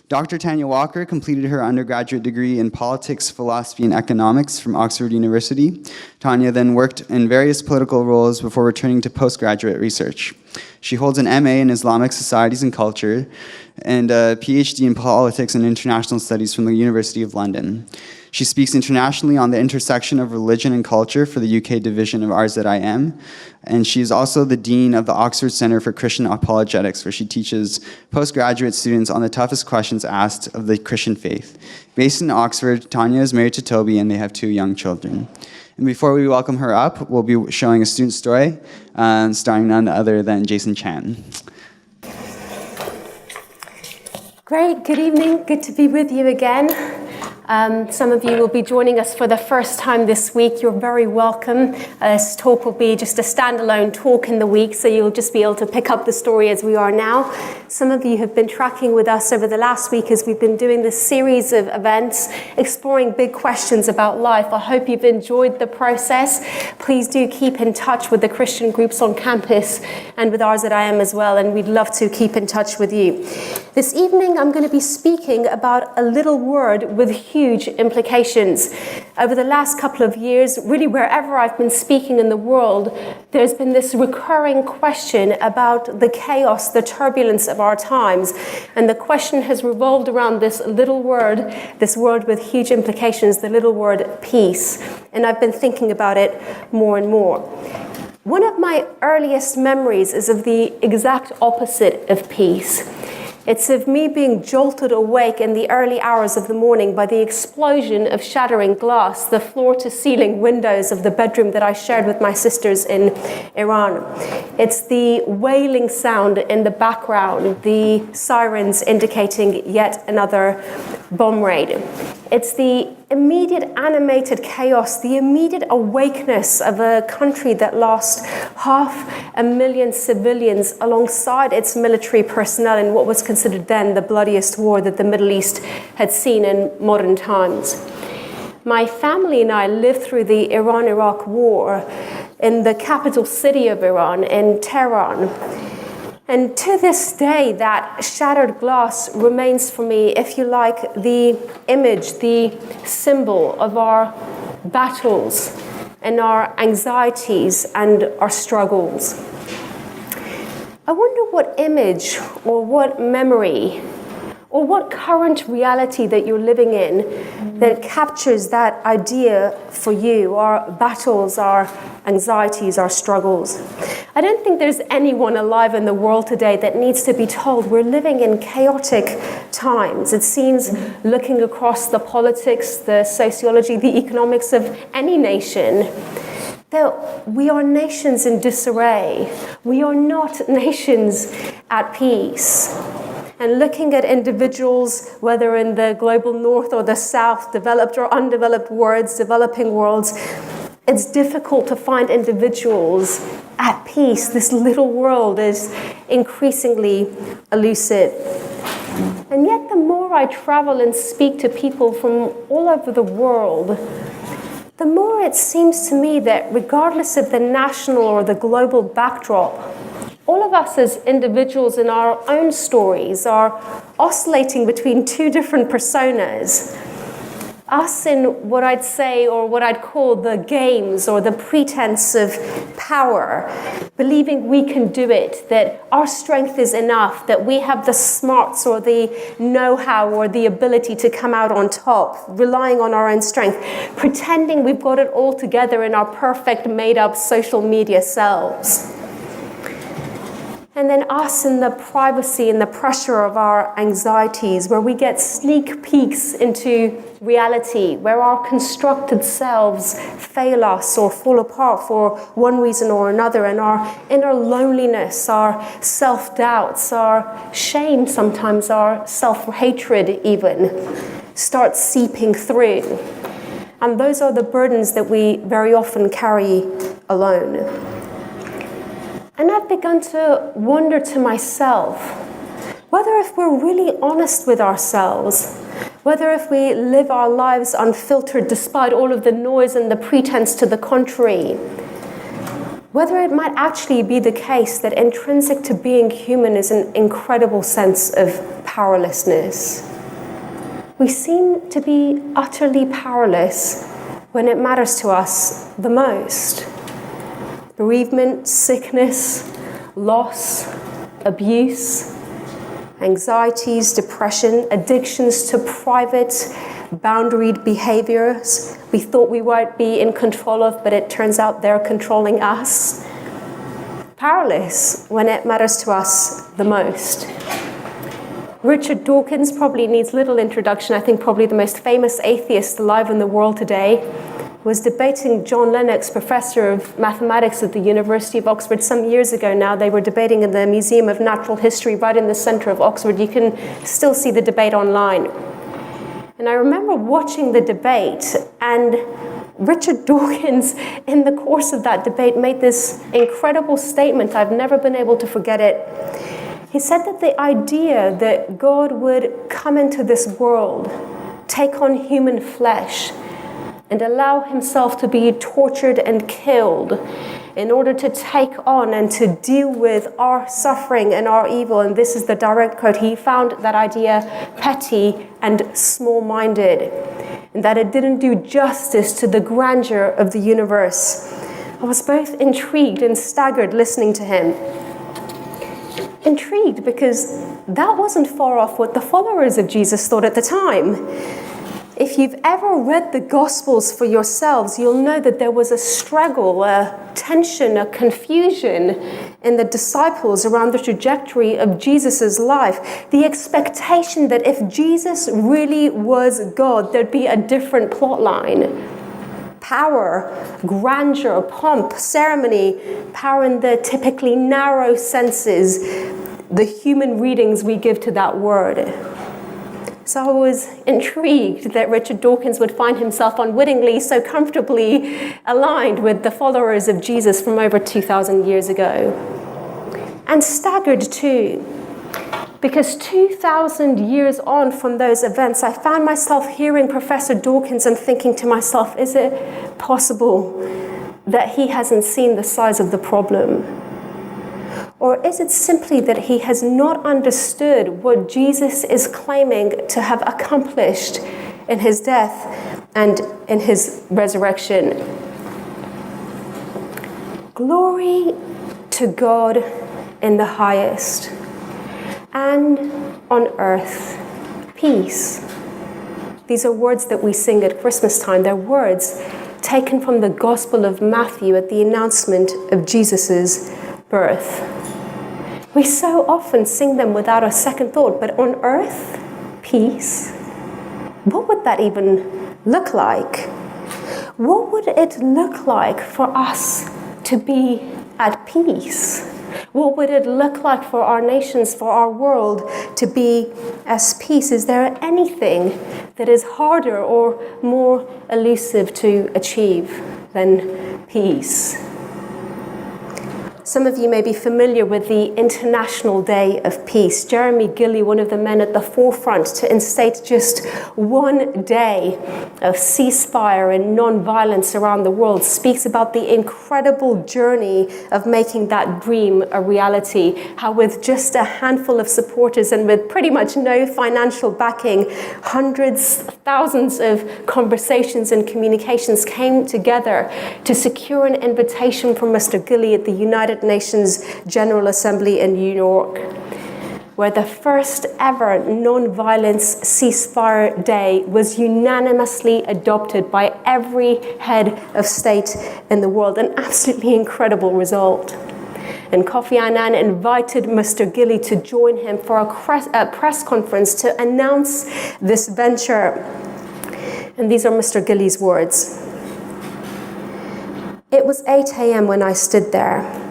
Dr. Tanya Walker completed her undergraduate degree in politics, philosophy, and economics from Oxford University. Tanya then worked in various political roles before returning to postgraduate research. She holds an MA in Islamic Societies and Culture and a PhD in Politics and International Studies from the University of London. She speaks internationally on the intersection of religion and culture for the UK division of RZIM, and she is also the Dean of the Oxford Centre for Christian Apologetics, where she teaches postgraduate students on the toughest questions asked of the Christian faith. Based in Oxford, Tanya is married to Toby, and they have 2 young children. And before we welcome her up, we'll be showing a student story starring none other than Jason Chan. Great, good evening, good to be with you again. Some of you will be joining us for the first time this week. You're very welcome. This talk will be just a standalone talk in the week, so you'll just be able to pick up the story as we are now. Some of you have been tracking with us over the last week as we've been doing this series of events, exploring big questions about life. I hope you've enjoyed the process. Please do keep in touch with the Christian groups on campus and with RZIM as well, and we'd love to keep in touch with you. This evening, I'm going to be speaking about a little word with huge implications. Over the last couple of years, really wherever I've been speaking in the world, there's been this recurring question about the chaos, the turbulence of our times. And the question has revolved around this little word, this word with huge implications, the little word peace. And I've been thinking about it more and more. One of my earliest memories is of the exact opposite of peace. It's of me being jolted awake in the early hours of the morning by the explosion of shattering glass, the floor-to-ceiling windows of the bedroom that I shared with my sisters in Iran. It's the wailing sound in the background, the sirens indicating yet another bomb raid. It's the immediate animated chaos, the immediate awakeness of a country that lost 500,000 civilians alongside its military personnel in what was considered then the bloodiest war that the Middle East had seen in modern times. My family and I lived through the Iran-Iraq war in the capital city of Iran, in Tehran. And to this day, that shattered glass remains for me, if you like, the image, the symbol of our battles and our anxieties and our struggles. I wonder what image or what memory or what current reality that you're living in that captures that idea for you, our battles, our anxieties, our struggles. I don't think there's anyone alive in the world today that needs to be told we're living in chaotic times. It seems, looking across the politics, the sociology, the economics of any nation, that we are nations in disarray. We are not nations at peace. And looking at individuals, whether in the global north or the south, developed or undeveloped worlds, developing worlds, it's difficult to find individuals at peace. This little world is increasingly elusive. And yet the more I travel and speak to people from all over the world, the more it seems to me that regardless of the national or the global backdrop, all of us as individuals in our own stories are oscillating between 2 different personas. Us in what I'd say, or what I'd call the games or the pretense of power, believing we can do it, that our strength is enough, that we have the smarts or the know-how or the ability to come out on top, relying on our own strength, pretending we've got it all together in our perfect made-up social media selves. And then us in the privacy and the pressure of our anxieties, where we get sneak peeks into reality, where our constructed selves fail us or fall apart for one reason or another, and our inner loneliness, our self-doubts, our shame, sometimes our self-hatred even, start seeping through. And those are the burdens that we very often carry alone. And I've begun to wonder to myself whether if we're really honest with ourselves, whether if we live our lives unfiltered despite all of the noise and the pretense to the contrary, whether it might actually be the case that intrinsic to being human is an incredible sense of powerlessness. we seem to be utterly powerless when it matters to us the most. Bereavement, sickness, loss, abuse, anxieties, depression, addictions to private, boundaried behaviors we thought we might be in control of, but it turns out they're controlling us. Powerless when it matters to us the most. Richard Dawkins probably needs little introduction. I think probably the most famous atheist alive in the world today was debating John Lennox, professor of mathematics at the University of Oxford some years ago now. They were debating in the Museum of Natural History right in the center of Oxford. You can still see the debate online. And I remember watching the debate, and Richard Dawkins, in the course of that debate, made this incredible statement. I've never been able to forget it. He said that the idea that God would come into this world, take on human flesh, and allow himself to be tortured and killed in order to take on and to deal with our suffering and our evil, and this is the direct quote, he found that idea petty and small-minded, and that it didn't do justice to the grandeur of the universe. I was both intrigued and staggered listening to him. Intrigued because that wasn't far off what the followers of Jesus thought at the time. If you've ever read the Gospels for yourselves, you'll know that there was a struggle, a tension, a confusion in the disciples around the trajectory of Jesus' life. The expectation that if Jesus really was God, there'd be a different plot line. Power, grandeur, pomp, ceremony, power in the typically narrow senses, the human readings we give to that word. So I was intrigued that Richard Dawkins would find himself unwittingly so comfortably aligned with the followers of Jesus from over 2,000 years ago. And staggered too, because 2,000 years on from those events, I found myself hearing Professor Dawkins and thinking to myself, is it possible that he hasn't seen the size of the problem? Or is it simply that he has not understood what Jesus is claiming to have accomplished in his death and in his resurrection? Glory to God in the highest, and on earth, peace. These are words that we sing at Christmas time. They're words taken from the Gospel of Matthew at the announcement of Jesus' birth. We so often sing them without a second thought, but on earth, peace. What would that even look like? What would it look like for us to be at peace? What would it look like for our nations, for our world to be at peace? Is there anything that is harder or more elusive to achieve than peace? Some of you may be familiar with the International Day of Peace. Jeremy Gilley, one of the men at the forefront to instate just one day of ceasefire and non-violence around the world, speaks about the incredible journey of making that dream a reality. How with just a handful of supporters and with pretty much no financial backing, hundreds, thousands of conversations and communications came together to secure an invitation from Mr. Gilley at the United Nations General Assembly in New York, where the first ever non-violence ceasefire day was unanimously adopted by every head of state in the world. An absolutely incredible result. And Kofi Annan invited Mr. Gilley to join him for a press conference to announce this venture. And these are Mr. Gilley's words. It was 8 a.m. when I stood there,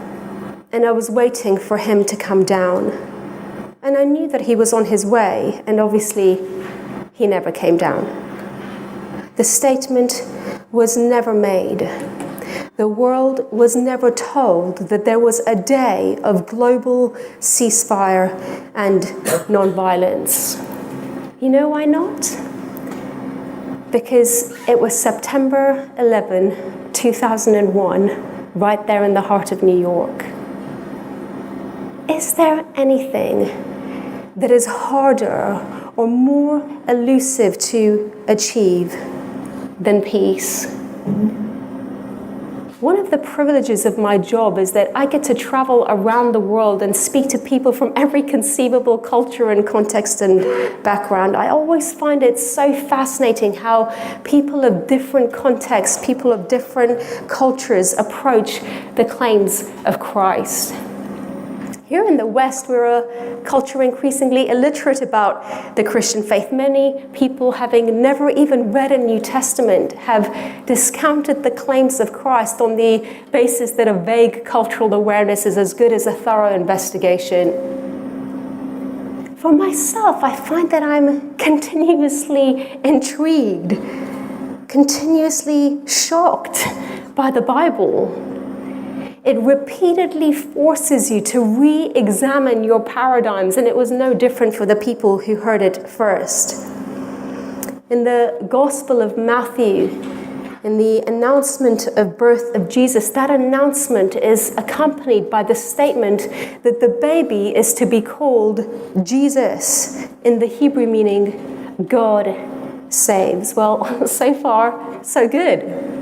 and I was waiting for him to come down. And I knew that he was on his way, and obviously he never came down. The statement was never made. The world was never told that there was a day of global ceasefire and nonviolence. You know why not? Because it was September 11, 2001, right there in the heart of New York. Is there anything that is harder or more elusive to achieve than peace. One of the privileges of my job is that I get to travel around the world and speak to people from every conceivable culture and context and background. I always find it so fascinating how people of different contexts, people of different cultures approach the claims of Christ. Here in the West, we're a culture increasingly illiterate about the Christian faith. Many people, having never even read a New Testament, have discounted the claims of Christ on the basis that a vague cultural awareness is as good as a thorough investigation. For myself, I find that I'm continuously intrigued, continuously shocked by the Bible. It repeatedly forces you to re-examine your paradigms, and it was no different for the people who heard it first. In the Gospel of Matthew, in the announcement of birth of Jesus, that announcement is accompanied by the statement that the baby is to be called Jesus, in the Hebrew meaning God saves. Well, so far, so good.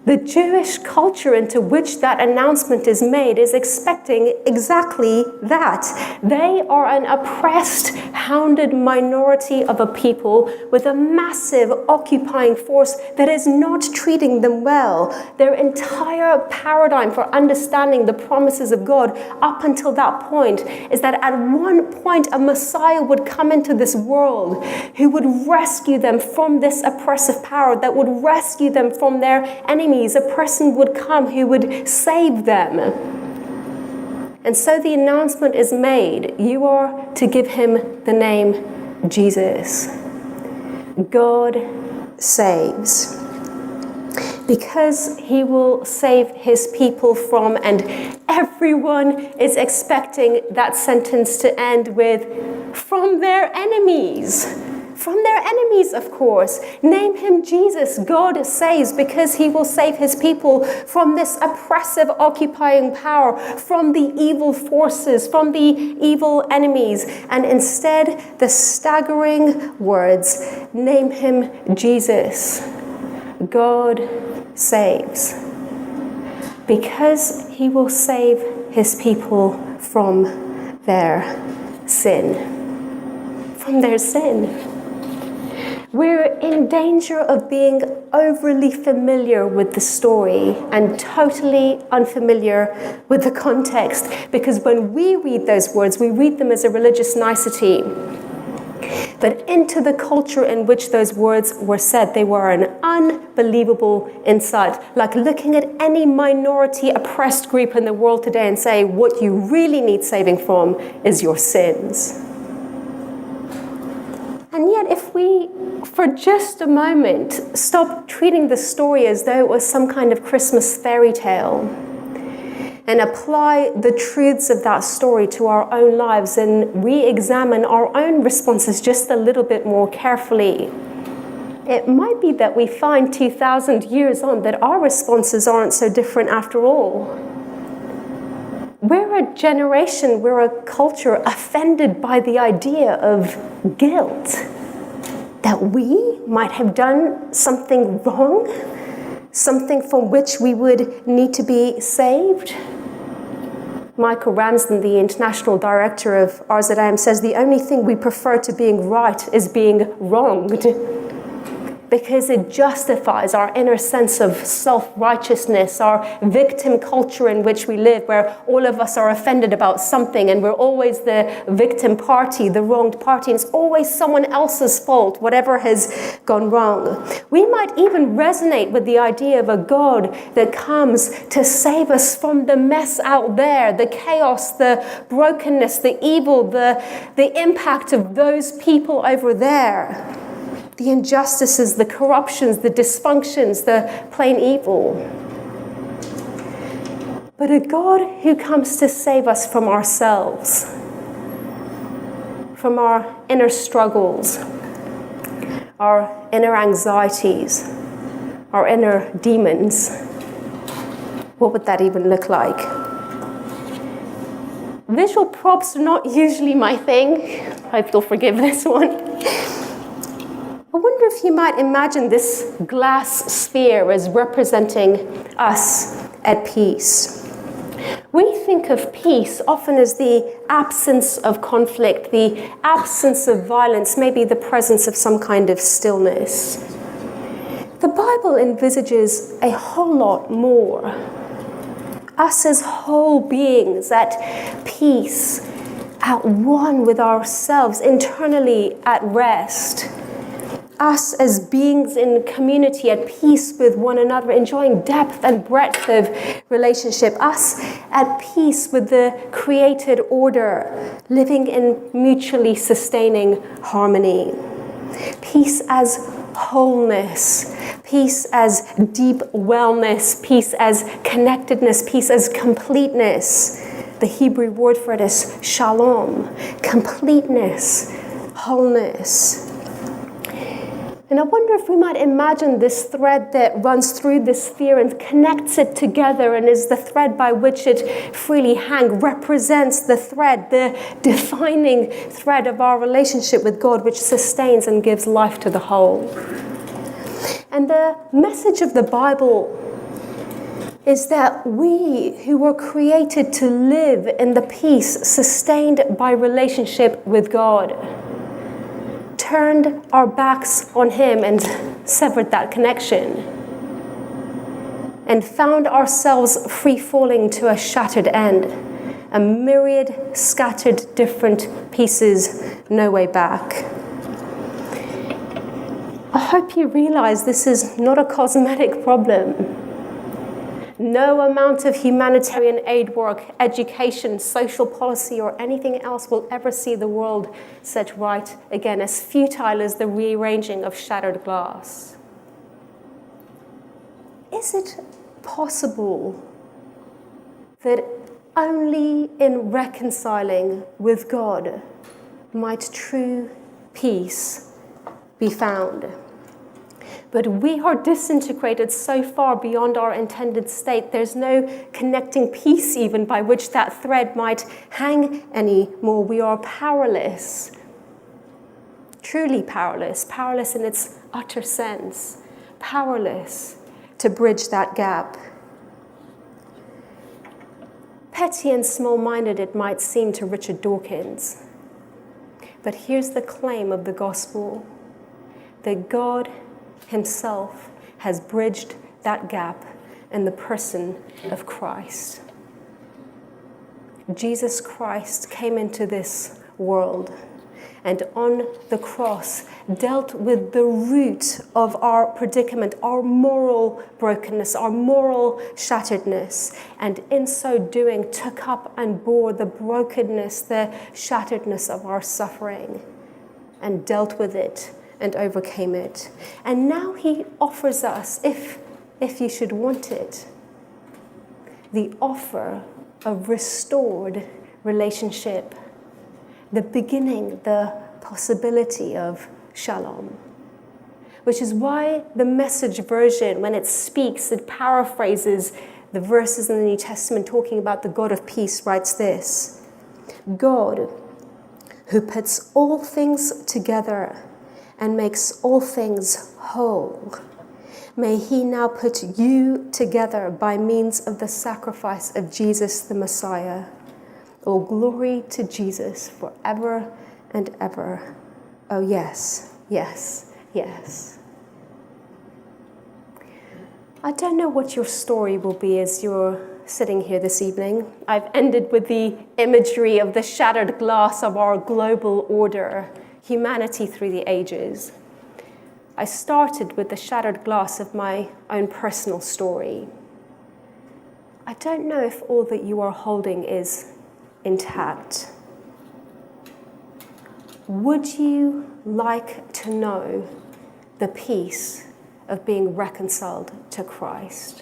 The Jewish culture into which that announcement is made is expecting exactly that. They are an oppressed, hounded minority of a people with a massive occupying force that is not treating them well. Their entire paradigm for understanding the promises of God up until that point is that at one point a Messiah would come into this world who would rescue them from this oppressive power, that would rescue them from their enemies. A person would come who would save them. And so the announcement is made. You are to give him the name Jesus. God saves. Because he will save his people from, and everyone is expecting that sentence to end with, from their enemies. From their enemies, of course. Name him Jesus. God saves, because he will save his people from this oppressive, occupying power, from the evil forces, from the evil enemies. And instead, the staggering words, name him Jesus. God saves. Because he will save his people from their sin. From their sin. We're in danger of being overly familiar with the story and totally unfamiliar with the context, because when we read those words, we read them as a religious nicety. But into the culture in which those words were said, they were an unbelievable insight, like looking at any minority oppressed group in the world today and say, what you really need saving from is your sins. And yet, if we, for just a moment, stop treating the story as though it was some kind of Christmas fairy tale and apply the truths of that story to our own lives and re-examine our own responses just a little bit more carefully, it might be that we find 2,000 years on that our responses aren't so different after all. We're a generation, we're a culture offended by the idea of guilt, that we might have done something wrong, something from which we would need to be saved. Michael Ramsden, the international director of RZIM, says the only thing we prefer to being right is being wronged, because it justifies our inner sense of self-righteousness, our victim culture in which we live, where all of us are offended about something and we're always the victim party, the wronged party, and it's always someone else's fault, whatever has gone wrong. We might even resonate with the idea of a God that comes to save us from the mess out there, the chaos, the brokenness, the evil, the impact of those people over there. The injustices, the corruptions, the dysfunctions, the plain evil. But a God who comes to save us from ourselves, from our inner struggles, our inner anxieties, our inner demons. What would that even look like? Visual props are not usually my thing. Hope you'll forgive this one. I wonder if you might imagine this glass sphere as representing us at peace. We think of peace often as the absence of conflict, the absence of violence, maybe the presence of some kind of stillness. The Bible envisages a whole lot more. Us as whole beings at peace, at one with ourselves, internally at rest. Us as beings in community at peace with one another, enjoying depth and breadth of relationship. Us at peace with the created order, living in mutually sustaining harmony. Peace as wholeness, peace as deep wellness, peace as connectedness, peace as completeness. The Hebrew word for it is shalom, completeness, wholeness. And I wonder if we might imagine this thread that runs through this sphere and connects it together and is the thread by which it freely hangs, represents the thread, the defining thread of our relationship with God, which sustains and gives life to the whole. And the message of the Bible is that we who were created to live in the peace sustained by relationship with God turned our backs on him and severed that connection, and found ourselves free falling to a shattered end, a myriad scattered different pieces, no way back. I hope you realize this is not a cosmetic problem. No amount of humanitarian aid work, education, social policy, or anything else will ever see the world set right again, as futile as the rearranging of shattered glass. Is it possible that only in reconciling with God might true peace be found? But we are disintegrated so far beyond our intended state, there's no connecting piece even by which that thread might hang anymore. We are powerless, truly powerless, powerless in its utter sense, powerless to bridge that gap. Petty and small-minded it might seem to Richard Dawkins, but here's the claim of the gospel, that God himself has bridged that gap in the person of Christ. Jesus Christ came into this world and on the cross dealt with the root of our predicament, our moral brokenness, our moral shatteredness, and in so doing took up and bore the brokenness, the shatteredness of our suffering, and dealt with it and overcame it. And now he offers us, if you should want it, the offer of restored relationship, the beginning, the possibility of shalom. Which is why the Message version, when it speaks, it paraphrases the verses in the New Testament talking about the God of peace, writes this: God, who puts all things together and makes all things whole, may he now put you together by means of the sacrifice of Jesus the Messiah. All glory to Jesus forever and ever. Oh yes, yes, yes. I don't know what your story will be as you're sitting here this evening. I've ended with the imagery of the shattered glass of our global order, humanity through the ages. I started with the shattered glass of my own personal story. I don't know if all that you are holding is intact. Would you like to know the peace of being reconciled to Christ?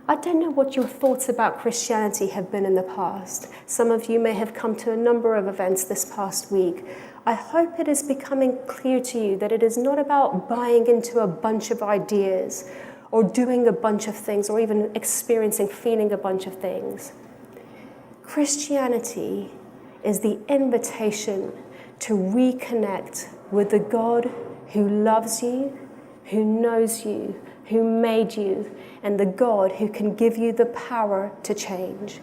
I don't know what your thoughts about Christianity have been in the past. Some of you may have come to a number of events this past week. I hope it is becoming clear to you that it is not about buying into a bunch of ideas or doing a bunch of things or even experiencing, feeling a bunch of things. Christianity is the invitation to reconnect with the God who loves you, who knows you, who made you, and the God who can give you the power to change.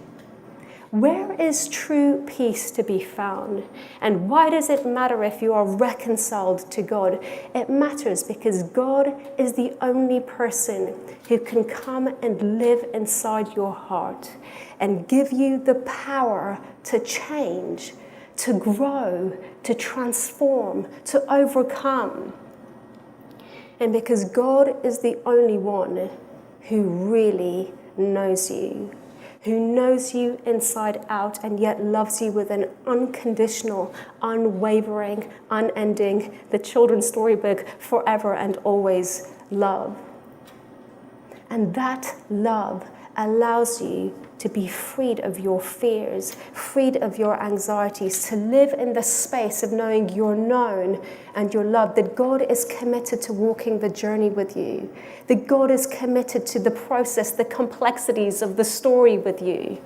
Where is true peace to be found? And why does it matter if you are reconciled to God? It matters because God is the only person who can come and live inside your heart and give you the power to change, to grow, to transform, to overcome. And because God is the only one who really knows you, who knows you inside out and yet loves you with an unconditional, unwavering, unending, the children's storybook, forever and always love. And that love allows you to be freed of your fears, freed of your anxieties, to live in the space of knowing you're known and you're loved, that God is committed to walking the journey with you, that God is committed to the process, the complexities of the story with you.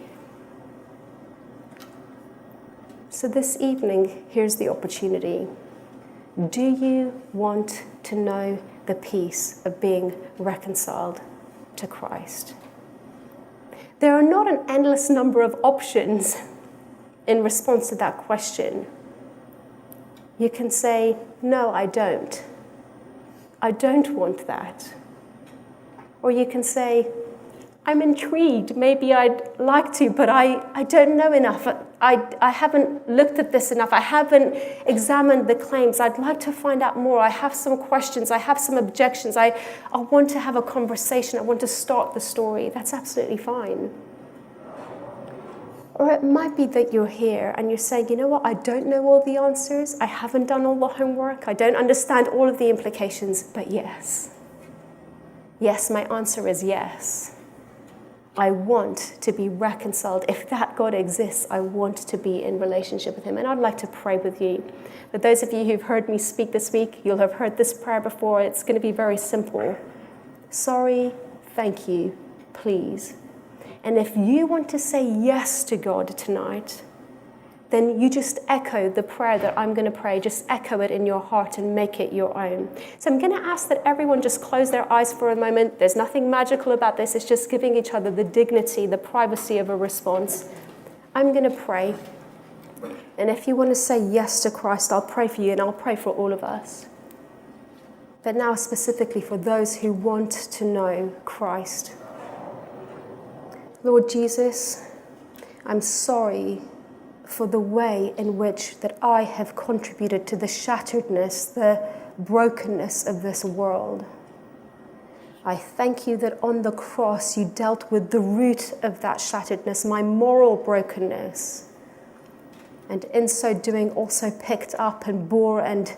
So this evening, here's the opportunity. Do you want to know the peace of being reconciled to Christ? There are not an endless number of options in response to that question. You can say, no, I don't. I don't want that. Or you can say, I'm intrigued, maybe I'd like to, but I don't know enough. I haven't looked at this enough. I haven't examined the claims. I'd like to find out more. I have some questions. I have some objections. I want to have a conversation. I want to start the story. That's absolutely fine. Or it might be that you're here and you're saying, you know what, I don't know all the answers. I haven't done all the homework. I don't understand all of the implications, but yes. Yes, my answer is yes. I want to be reconciled. If that God exists, I want to be in relationship with him. And I'd like to pray with you. For those of you who've heard me speak this week, you'll have heard this prayer before. It's going to be very simple. Sorry, thank you, please. And if you want to say yes to God tonight, then you just echo the prayer that I'm going to pray. Just echo it in your heart and make it your own. So I'm going to ask that everyone just close their eyes for a moment. There's nothing magical about this. It's just giving each other the dignity, the privacy of a response. I'm going to pray. And if you want to say yes to Christ, I'll pray for you and I'll pray for all of us. But now specifically for those who want to know Christ. Lord Jesus, I'm sorry for the way in which that I have contributed to the shatteredness, the brokenness of this world. I thank you that on the cross you dealt with the root of that shatteredness, my moral brokenness, and in so doing also picked up and bore and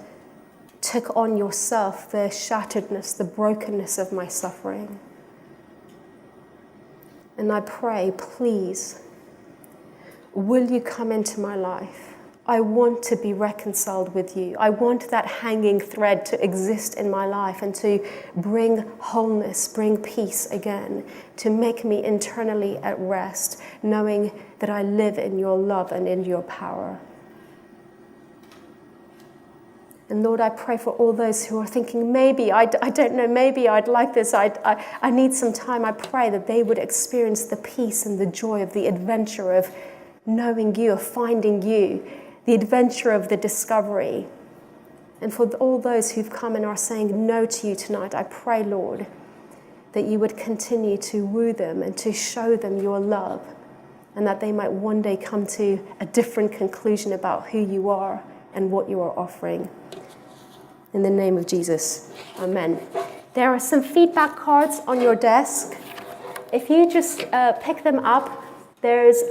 took on yourself the shatteredness, the brokenness of my suffering. And I pray, please, will you come into my life? I want to be reconciled with you. I want that hanging thread to exist in my life and to bring wholeness, bring peace again, to make me internally at rest, knowing that I live in your love and in your power. And Lord, I pray for all those who are thinking, maybe, I don't know, maybe I'd like this, I need some time. I pray that they would experience the peace and the joy of the adventure of knowing you, of finding you, the adventure of the discovery. And for all those who've come and are saying no to you tonight, I pray, Lord, that you would continue to woo them and to show them your love, and that they might one day come to a different conclusion about who you are and what you are offering. In the name of Jesus, amen. There are some feedback cards on your desk. If you just pick them up, there's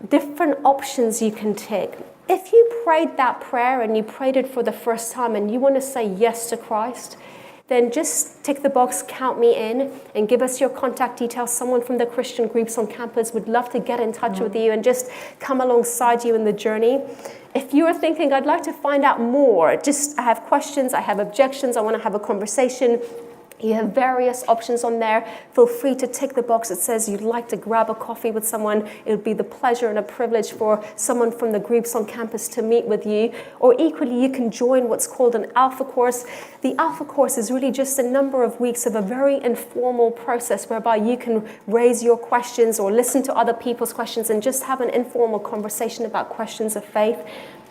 different options you can take. If you prayed that prayer and you prayed it for the first time and you want to say yes to Christ, then just tick the box, count me in, and give us your contact details. Someone from the Christian groups on campus would love to get in touch with you and just come alongside you in the journey. If you're thinking, I'd like to find out more, I have questions, I have objections, I want to have a conversation, You have various options on there. Feel free to tick the box that says you'd like to grab a coffee with someone. It would be the pleasure and a privilege for someone from the groups on campus to meet with you. Or equally, you can join what's called an Alpha course. The Alpha course is really just a number of weeks of a very informal process whereby you can raise your questions or listen to other people's questions and just have an informal conversation about questions of faith.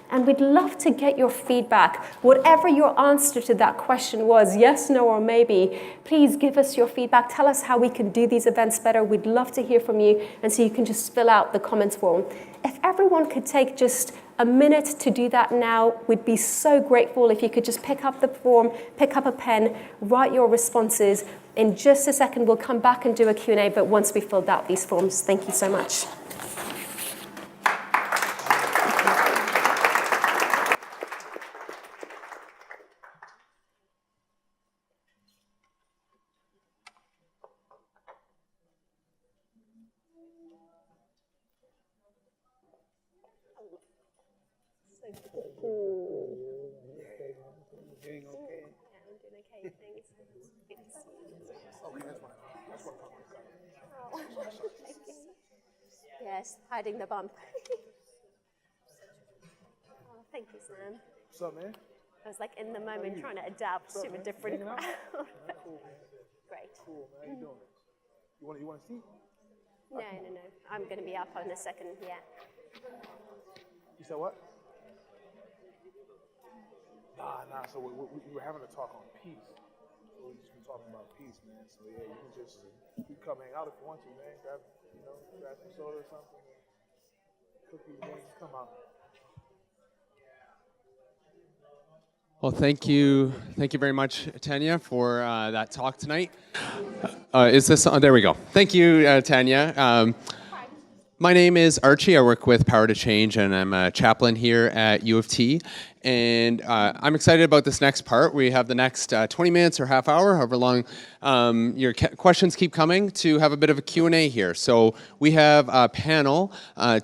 And we'd love to get your feedback. Whatever your answer to that question was, yes, no, or maybe, please give us your feedback. Tell us how we can do these events better. We'd love to hear from you. And so you can just fill out the comments form. If everyone could take just a minute to do that now, we'd be so grateful if you could just pick up the form, pick up a pen, write your responses. In just a second, we'll come back and do a Q&A, but once we've filled out these forms, thank you so much. Yes, hiding the bump. Oh, thank you, Sam. What's up, man? I was like in the moment trying to adapt to a different crowd. Cool. Great. Cool, man. How you doing? You want to see? No. I'm going to be up in a second, yeah. You said what? Nah. So we were having a talk on peace. So we just been talking about peace, man. So yeah, you can come hang out if you want to, man. Grab some soda or something. Cookies, man. Just come out. Well, thank you very much, Tanya, for that talk tonight. Is this on? There we go. Thank you, Tanya. My name is Archie. I work with Power to Change, and I'm a chaplain here at U of T. And I'm excited about this next part. We have the next 20 minutes or half hour, however long your questions keep coming, to have a bit of a Q&A here. So we have a panel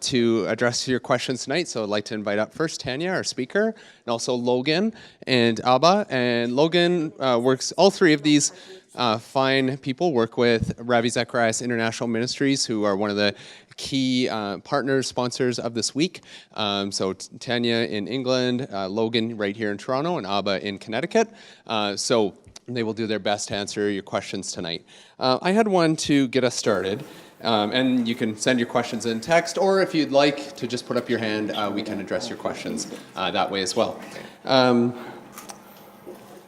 to address your questions tonight. So I'd like to invite up first Tanya, our speaker, and also Logan and Abba. And Logan works, all three of these fine people work with Ravi Zacharias International Ministries, who are one of the key partners, sponsors of this week. So Tanya in England, Logan right here in Toronto, and Abba in Connecticut. So they will do their best to answer your questions tonight. I had one to get us started. And you can send your questions in text, or if you'd like to just put up your hand, we can address your questions that way as well.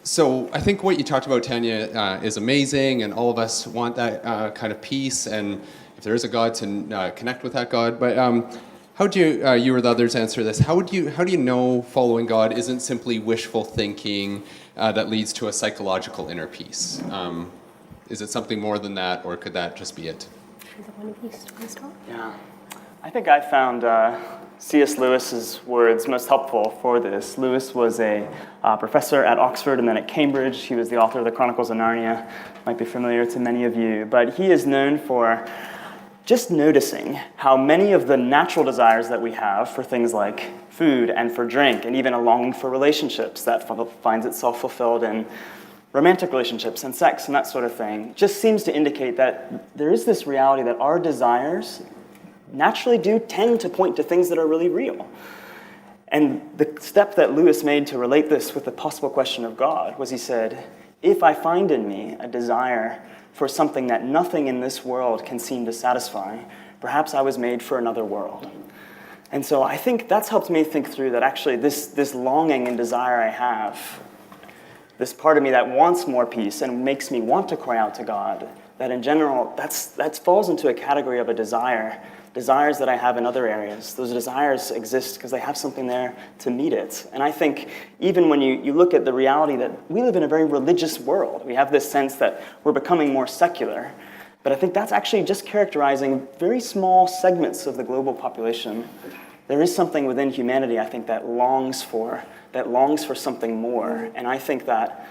So I think what you talked about, Tanya, is amazing, and all of us want that kind of peace, and if there is a God, to connect with that God. But how do you or the others answer this? How do you know following God isn't simply wishful thinking that leads to a psychological inner peace? Is it something more than that, or could that just be it? Yeah, I think I found C.S. Lewis's words most helpful for this. Lewis was a professor at Oxford and then at Cambridge. He was the author of the Chronicles of Narnia. Might be familiar to many of you, but he is known for just noticing how many of the natural desires that we have for things like food and for drink, and even a longing for relationships that finds itself fulfilled in romantic relationships and sex and that sort of thing, just seems to indicate that there is this reality that our desires naturally do tend to point to things that are really real. And the step that Lewis made to relate this with the possible question of God was, he said, if I find in me a desire for something that nothing in this world can seem to satisfy, perhaps I was made for another world. And so I think that's helped me think through that actually this longing and desire I have, this part of me that wants more peace and makes me want to cry out to God, that in general, that falls into a category of a desires that I have in other areas. Those desires exist because they have something there to meet it. And I think even when you look at the reality that we live in a very religious world, we have this sense that we're becoming more secular. But I think that's actually just characterizing very small segments of the global population. There is something within humanity, I think, that longs for something more. And I think that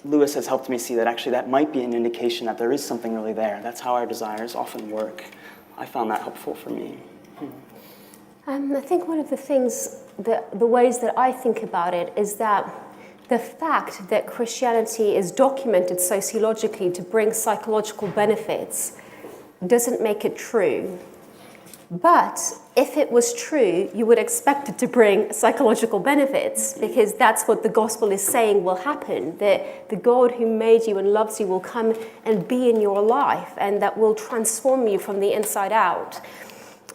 Lewis has helped me see that actually that might be an indication that there is something really there. That's how our desires often work. I found that helpful for me. I think one of the things, the ways that I think about it is that the fact that Christianity is documented sociologically to bring psychological benefits doesn't make it true. But if it was true, you would expect it to bring psychological benefits, because that's what the gospel is saying will happen, that the God who made you and loves you will come and be in your life, and that will transform you from the inside out.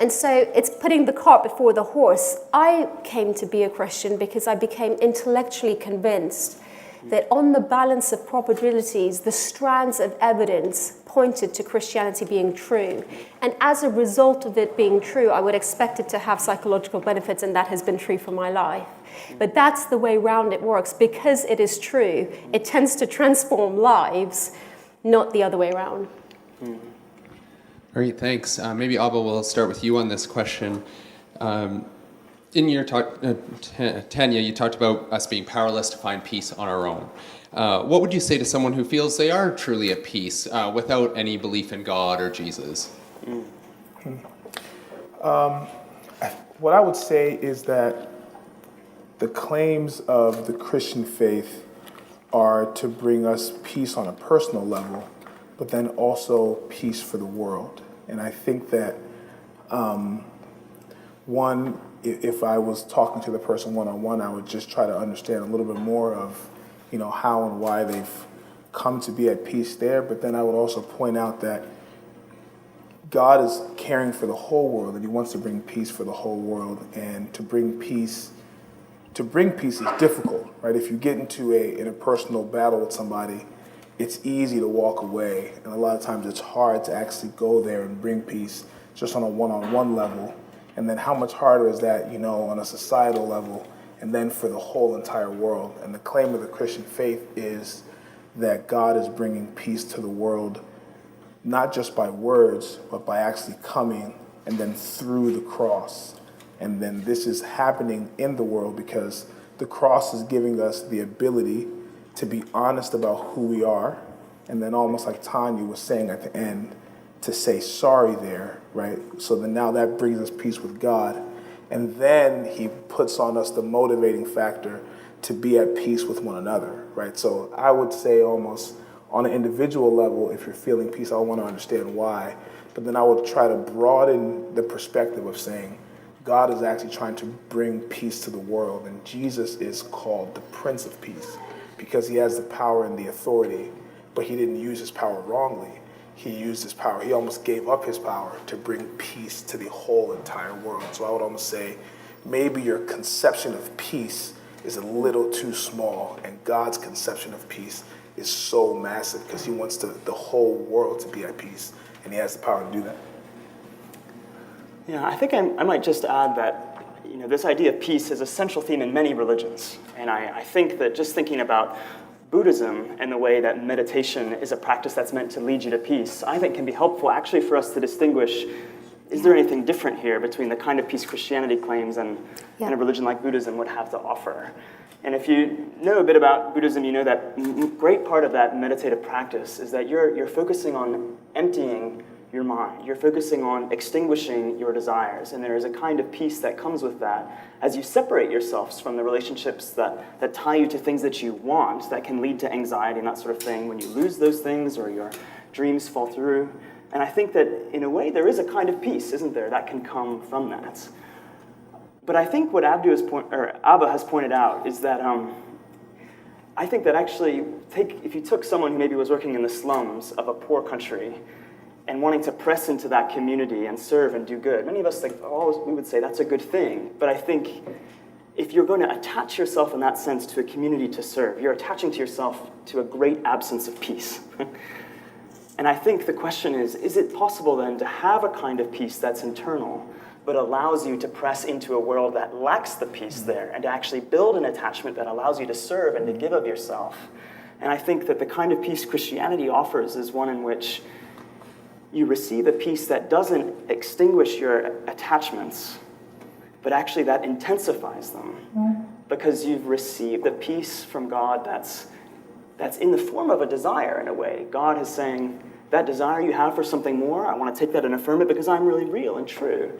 And so it's putting the cart before the horse. I came to be a Christian because I became intellectually convinced that on the balance of probabilities, the strands of evidence pointed to Christianity being true. And as a result of it being true, I would expect it to have psychological benefits, and that has been true for my life. But that's the way round it works. Because it is true, it tends to transform lives, not the other way around. Great, thanks. Maybe Abba, we'll start with you on this question. In your talk, Tanya, you talked about us being powerless to find peace on our own. What would you say to someone who feels they are truly at peace without any belief in God or Jesus? What I would say is that the claims of the Christian faith are to bring us peace on a personal level, but then also peace for the world. And I think that if I was talking to the person one-on-one, I would just try to understand a little bit more of, how and why they've come to be at peace there. But then I would also point out that God is caring for the whole world, and He wants to bring peace for the whole world. And to bring peace is difficult, right? If you get into a personal battle with somebody, it's easy to walk away, and a lot of times it's hard to actually go there and bring peace just on a one-on-one level. And then how much harder is that, on a societal level, and then for the whole entire world? And the claim of the Christian faith is that God is bringing peace to the world, not just by words, but by actually coming and then through the cross. And then this is happening in the world because the cross is giving us the ability to be honest about who we are, and then almost like Tanya was saying at the end, to say sorry there, right? So then now that brings us peace with God. And then He puts on us the motivating factor to be at peace with one another, right? So I would say almost on an individual level, if you're feeling peace, I want to understand why. But then I would try to broaden the perspective of saying, God is actually trying to bring peace to the world. And Jesus is called the Prince of Peace because He has the power and the authority, but He didn't use His power wrongly. He used His power. He almost gave up His power to bring peace to the whole entire world. So I would almost say maybe your conception of peace is a little too small, and God's conception of peace is so massive because He wants the whole world to be at peace, and He has the power to do that. Yeah, I think I might just add that this idea of peace is a central theme in many religions. And I think that just thinking about Buddhism and the way that meditation is a practice that's meant to lead you to peace, I think can be helpful actually for us to distinguish, is there anything different here between the kind of peace Christianity claims and a religion like Buddhism would have to offer? And if you know a bit about Buddhism, you know that a great part of that meditative practice is that you're focusing on emptying your mind. You're focusing on extinguishing your desires, and there is a kind of peace that comes with that as you separate yourselves from the relationships that tie you to things that you want that can lead to anxiety and that sort of thing when you lose those things or your dreams fall through. And I think that in a way there is a kind of peace, isn't there, that can come from that. But I think what Abba has pointed out is that I think that actually if you took someone who maybe was working in the slums of a poor country and wanting to press into that community and serve and do good, many of us think, we would say that's a good thing. But I think if you're going to attach yourself in that sense to a community to serve, you're attaching to yourself to a great absence of peace. And I think the question is it possible then to have a kind of peace that's internal, but allows you to press into a world that lacks the peace there and to actually build an attachment that allows you to serve and to give of yourself? And I think that the kind of peace Christianity offers is one in which you receive a peace that doesn't extinguish your attachments, but actually that intensifies them, because you've received the peace from God that's in the form of a desire in a way. God is saying, that desire you have for something more, I want to take that and affirm it because I'm really real and true.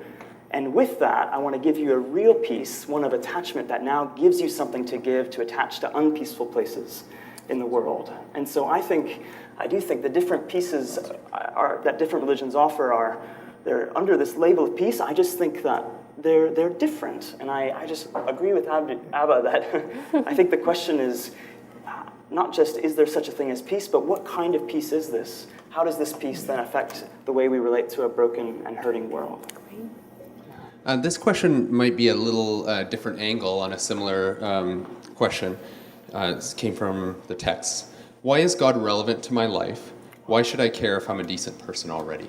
And with that, I want to give you a real peace, one of attachment that now gives you something to give to attach to unpeaceful places in the world. And so I do think the different pieces that different religions offer they're under this label of peace. I just think that they're different. And I just agree with Abba that I think the question is not just is there such a thing as peace, but what kind of peace is this? How does this peace then affect the way we relate to a broken and hurting world? This question might be a little different angle on a similar question. This came from the text. Why is God relevant to my life? Why should I care if I'm a decent person already?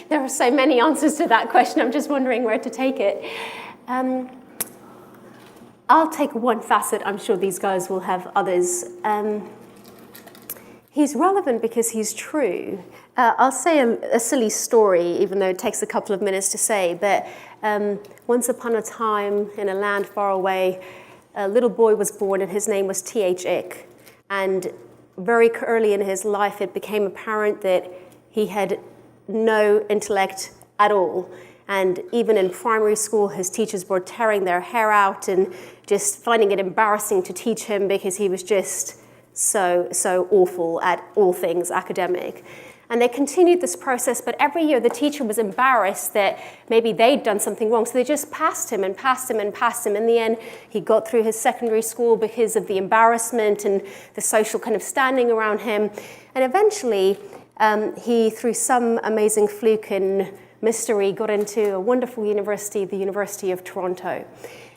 There are so many answers to that question. I'm just wondering where to take it. I'll take one facet. I'm sure these guys will have others. He's relevant because he's true. I'll say a silly story, even though it takes a couple of minutes to say, but once upon a time in a land far away, a little boy was born and his name was T.H. Ick. And very early in his life, it became apparent that he had no intellect at all. And even in primary school, his teachers were tearing their hair out and just finding it embarrassing to teach him because he was just so awful at all things academic. And they continued this process, but every year the teacher was embarrassed that maybe they'd done something wrong, so they just passed him and passed him and passed him. In the end, he got through his secondary school because of the embarrassment and the social kind of standing around him. And eventually, he, through some amazing fluke and mystery, got into a wonderful university, the University of Toronto.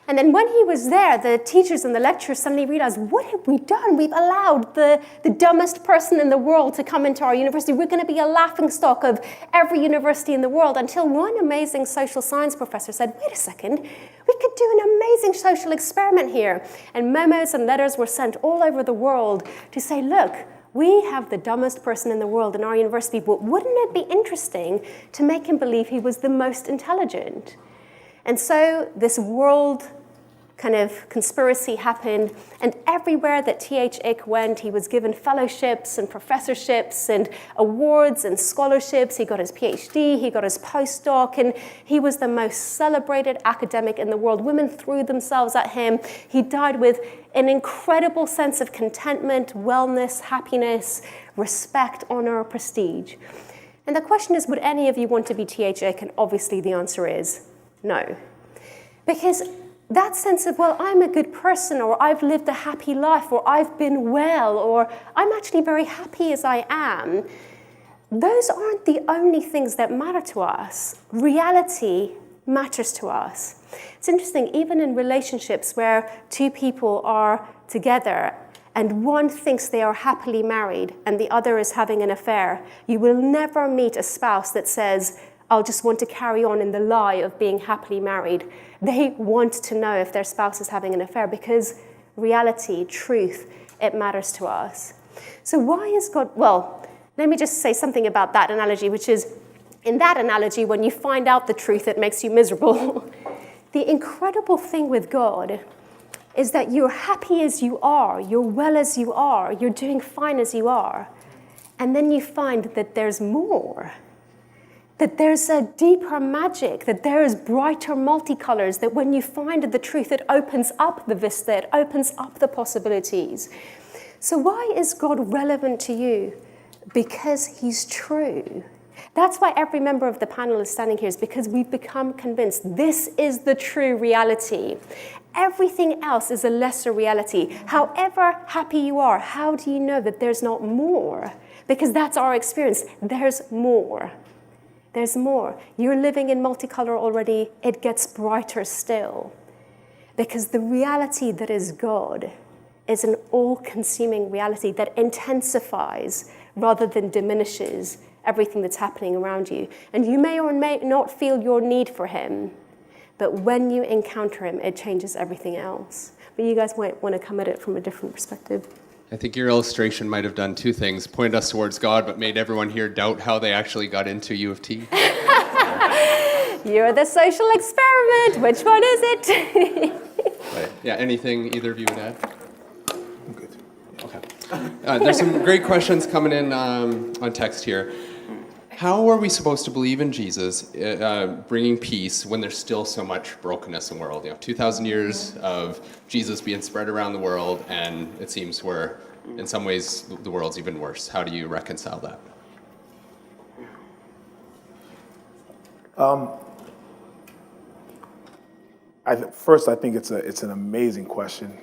And then when he was there, the teachers and the lecturers suddenly realized, what have we done? We've allowed the dumbest person in the world to come into our university. We're going to be a laughingstock of every university in the world, until one amazing social science professor said, wait a second, we could do an amazing social experiment here. And memos and letters were sent all over the world to say, look, we have the dumbest person in the world in our university, but wouldn't it be interesting to make him believe he was the most intelligent? And so this world kind of conspiracy happened, and everywhere that T.H. Ick went, he was given fellowships and professorships and awards and scholarships. He got his PhD, he got his postdoc, and he was the most celebrated academic in the world. Women threw themselves at him. He died with an incredible sense of contentment, wellness, happiness, respect, honor, prestige. And the question is, would any of you want to be T.H. Ick? And obviously the answer is no. Because that sense of, well, I'm a good person, or I've lived a happy life, or I've been well, or I'm actually very happy as I am, those aren't the only things that matter to us. Reality matters to us. It's interesting, even in relationships where two people are together and one thinks they are happily married and the other is having an affair, you will never meet a spouse that says, I'll just want to carry on in the lie of being happily married. They want to know if their spouse is having an affair, because reality, truth, it matters to us. So why is God, well, let me just say something about that analogy, which is, in that analogy, when you find out the truth, it makes you miserable. The incredible thing with God is that you're happy as you are, you're well as you are, you're doing fine as you are, and then you find that there's more. That there's a deeper magic, that there is brighter multicolors, that when you find the truth, it opens up the vista, it opens up the possibilities. So why is God relevant to you? Because he's true. That's why every member of the panel is standing here, is because we've become convinced this is the true reality. Everything else is a lesser reality. However happy you are, how do you know that there's not more? Because that's our experience. There's more. There's more. You're living in multicolor already. It gets brighter still. Because the reality that is God is an all-consuming reality that intensifies rather than diminishes everything that's happening around you. And you may or may not feel your need for him, but when you encounter him, it changes everything else. But you guys might want to come at it from a different perspective. I think your illustration might have done two things: pointed us towards God, but made everyone here doubt how they actually got into U of T. You're the social experiment. Which one is it? Right. Yeah, anything either of you would add? I'm good. Okay. There's some great questions coming in on text here. How are we supposed to believe in Jesus bringing peace when there's still so much brokenness in the world? 2,000 years of Jesus being spread around the world, and it seems we're, in some ways, the world's even worse. How do you reconcile that? First, I think it's an amazing question,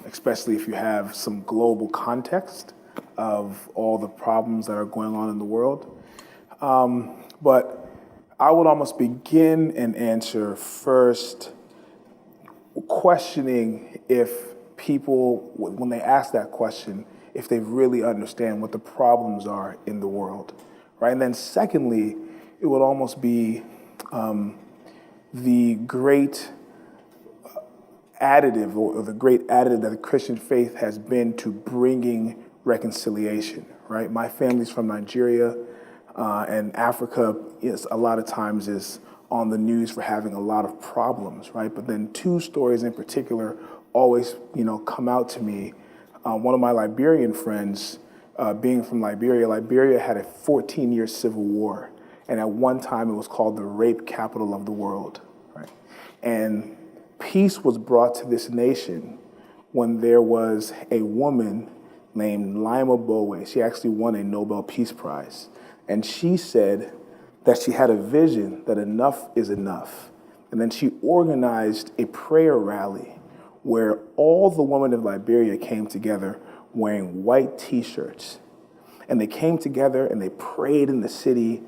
especially if you have some global context of all the problems that are going on in the world. But I would almost begin and answer first questioning if people, when they ask that question, if they really understand what the problems are in the world, right? And then secondly, it would almost be the great additive or the great additive that the Christian faith has been to bringing reconciliation, right? My family's from Nigeria, and Africa is a lot of times is on the news for having a lot of problems, right? But then two stories in particular always, come out to me. One of my Liberian friends, being from Liberia, Liberia had a 14-year civil war. And at one time it was called the rape capital of the world, right? And peace was brought to this nation when there was a woman named Lima Bowe. She actually won a Nobel Peace Prize. And she said that she had a vision that enough is enough. And then she organized a prayer rally where all the women of Liberia came together wearing white T-shirts. And they came together and they prayed in the city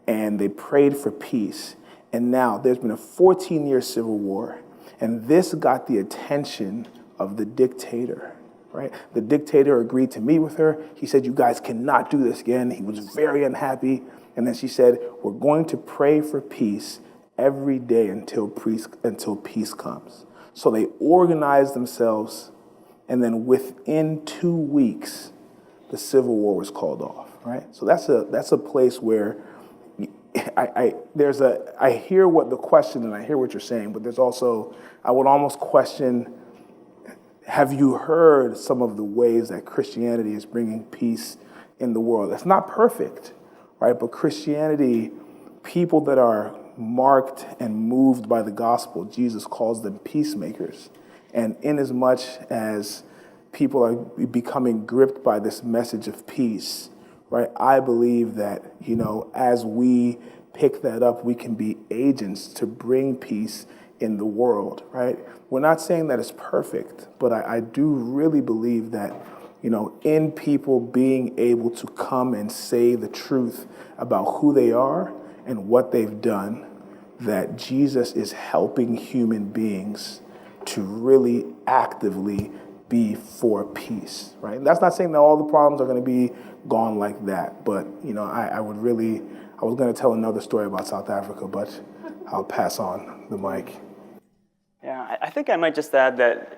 and they prayed for peace. And now there's been a 14-year civil war. And this got the attention of the dictator. Right? The dictator agreed to meet with her. He said, you guys cannot do this again. He was very unhappy. And then she said, we're going to pray for peace every day until peace comes. So they organized themselves. And then within 2 weeks, the Civil War was called off. Right? So that's a place where I hear what the question and I hear what you're saying, but there's also, I would almost question, have you heard some of the ways that Christianity is bringing peace in the world? It's not perfect, right? But Christianity, people that are marked and moved by the gospel, Jesus calls them peacemakers. And inasmuch as people are becoming gripped by this message of peace, right, I believe that, as we pick that up, we can be agents to bring peace in the world, right? We're not saying that it's perfect, but I do really believe that, in people being able to come and say the truth about who they are and what they've done, that Jesus is helping human beings to really actively be for peace, right? And that's not saying that all the problems are going to be gone like that, but, I was going to tell another story about South Africa, but I'll pass on the mic. Yeah, I think I might just add that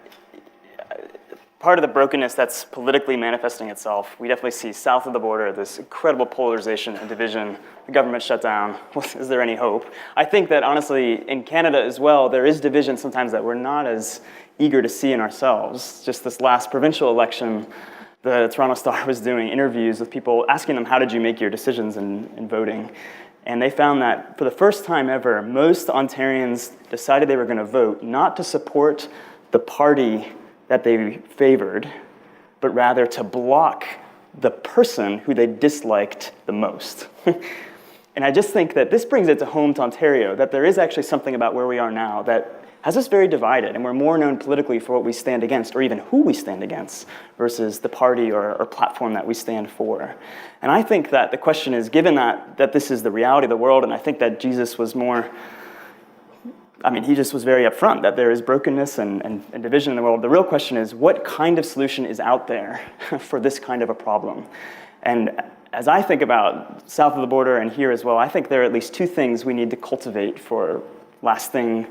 part of the brokenness that's politically manifesting itself, we definitely see south of the border this incredible polarization and division, the government shut down. Is there any hope? I think that honestly, in Canada as well, there is division sometimes that we're not as eager to see in ourselves. Just this last provincial election, the Toronto Star was doing interviews with people, asking them, how did you make your decisions in voting? And they found that for the first time ever, most Ontarians decided they were going to vote not to support the party that they favored, but rather to block the person who they disliked the most. And I just think that this brings it to home to Ontario, that there is actually something about where we are now that has us very divided, and we're more known politically for what we stand against, or even who we stand against, versus the party or platform that we stand for. And I think that the question is, given that this is the reality of the world, and I think that Jesus was more, he just was very upfront that there is brokenness and division in the world. The real question is, what kind of solution is out there for this kind of a problem? And as I think about south of the border and here as well, I think there are at least two things we need to cultivate for lasting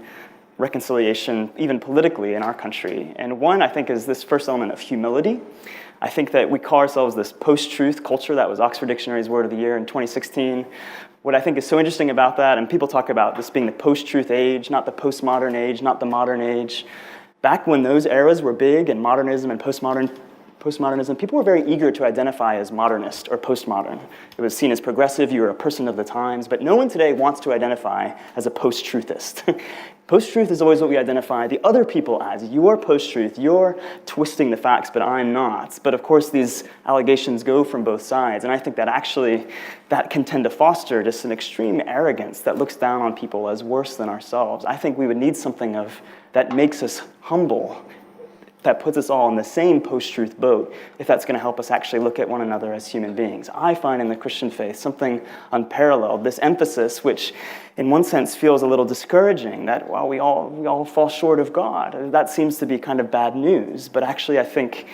reconciliation, even politically in our country. And one, I think, is this first element of humility. I think that we call ourselves this post-truth culture. That was Oxford Dictionary's word of the year in 2016. What I think is so interesting about that, and people talk about this being the post-truth age, not the postmodern age, not the modern age. Back when those eras were big and modernism and postmodern postmodernism, people were very eager to identify as modernist or postmodern. It was seen as progressive, you were a person of the times, but no one today wants to identify as a post-truthist. Post-truth is always what we identify the other people as. You're post-truth, you're twisting the facts, but I'm not. But of course, these allegations go from both sides, and I think that actually, that can tend to foster just an extreme arrogance that looks down on people as worse than ourselves. I think we would need something that makes us humble, that puts us all in the same post-truth boat, if that's going to help us actually look at one another as human beings. I find in the Christian faith something unparalleled, this emphasis, which in one sense feels a little discouraging, that, well, we all fall short of God. That seems to be kind of bad news, but actually I think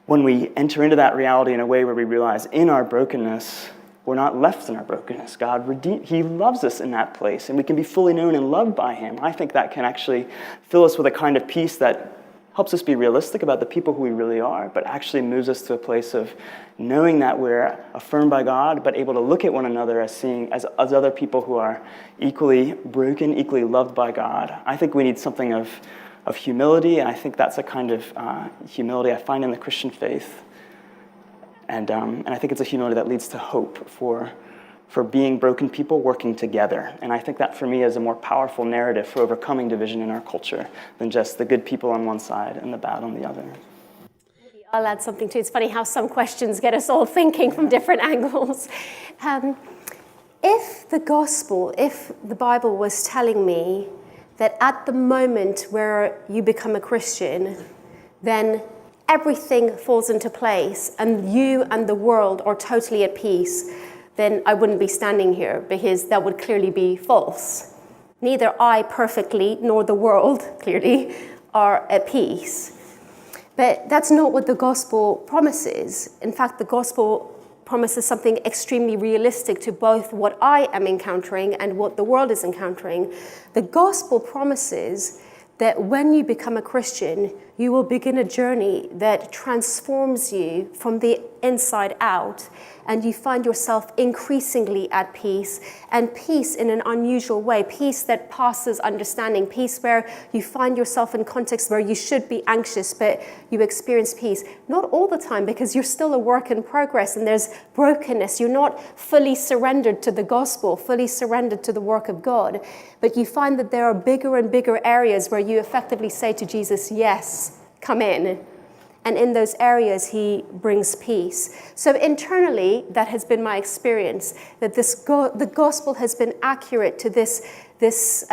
when we enter into that reality in a way where we realize in our brokenness, we're not left in our brokenness. God, He loves us in that place, and we can be fully known and loved by Him. I think that can actually fill us with a kind of peace that helps us be realistic about the people who we really are, but actually moves us to a place of knowing that we're affirmed by God, but able to look at one another as other people who are equally broken, equally loved by God. I think we need something of humility, and I think that's a kind of humility I find in the Christian faith. And I think it's a humility that leads to hope for being broken people working together. And I think that for me is a more powerful narrative for overcoming division in our culture than just the good people on one side and the bad on the other. Maybe I'll add something too. It's funny how some questions get us all thinking from different angles. If the Bible was telling me that at the moment where you become a Christian, then everything falls into place and you and the world are totally at peace, then I wouldn't be standing here, because that would clearly be false. Neither I perfectly nor the world clearly are at peace. But that's not what the gospel promises. In fact, the gospel promises something extremely realistic to both what I am encountering and what the world is encountering. The gospel promises that when you become a Christian, you will begin a journey that transforms you from the inside out, and you find yourself increasingly at peace, and peace in an unusual way, peace that passes understanding, peace where you find yourself in contexts where you should be anxious, but you experience peace. Not all the time, because you're still a work in progress and there's brokenness. You're not fully surrendered to the gospel, fully surrendered to the work of God, but you find that there are bigger and bigger areas where you effectively say to Jesus, yes, come in. And in those areas, He brings peace. So internally, that has been my experience, that the gospel has been accurate to this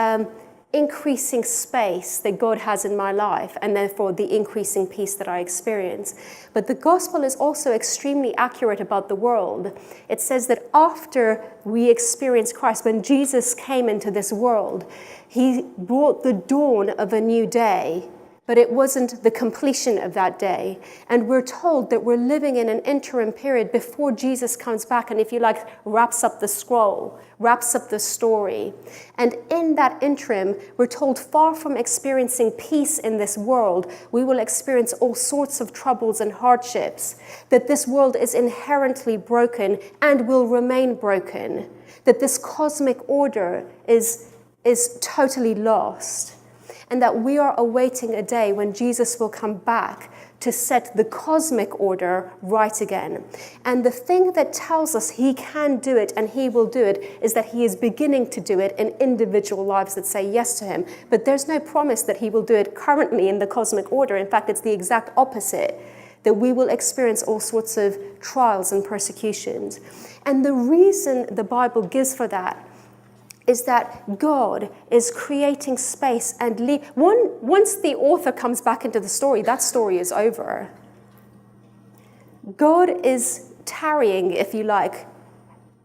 increasing space that God has in my life, and therefore the increasing peace that I experience. But the gospel is also extremely accurate about the world. It says that after we experience Christ, when Jesus came into this world, He brought the dawn of a new day. But it wasn't the completion of that day. And we're told that we're living in an interim period before Jesus comes back and, if you like, wraps up the scroll, wraps up the story. And in that interim, we're told, far from experiencing peace in this world, we will experience all sorts of troubles and hardships, that this world is inherently broken and will remain broken, that this cosmic order is totally lost, and that we are awaiting a day when Jesus will come back to set the cosmic order right again. And the thing that tells us He can do it and He will do it is that He is beginning to do it in individual lives that say yes to Him. But there's no promise that He will do it currently in the cosmic order. In fact, it's the exact opposite, that we will experience all sorts of trials and persecutions. And the reason the Bible gives for that is that God is creating space and once the author comes back into the story, that story is over. God is tarrying, if you like,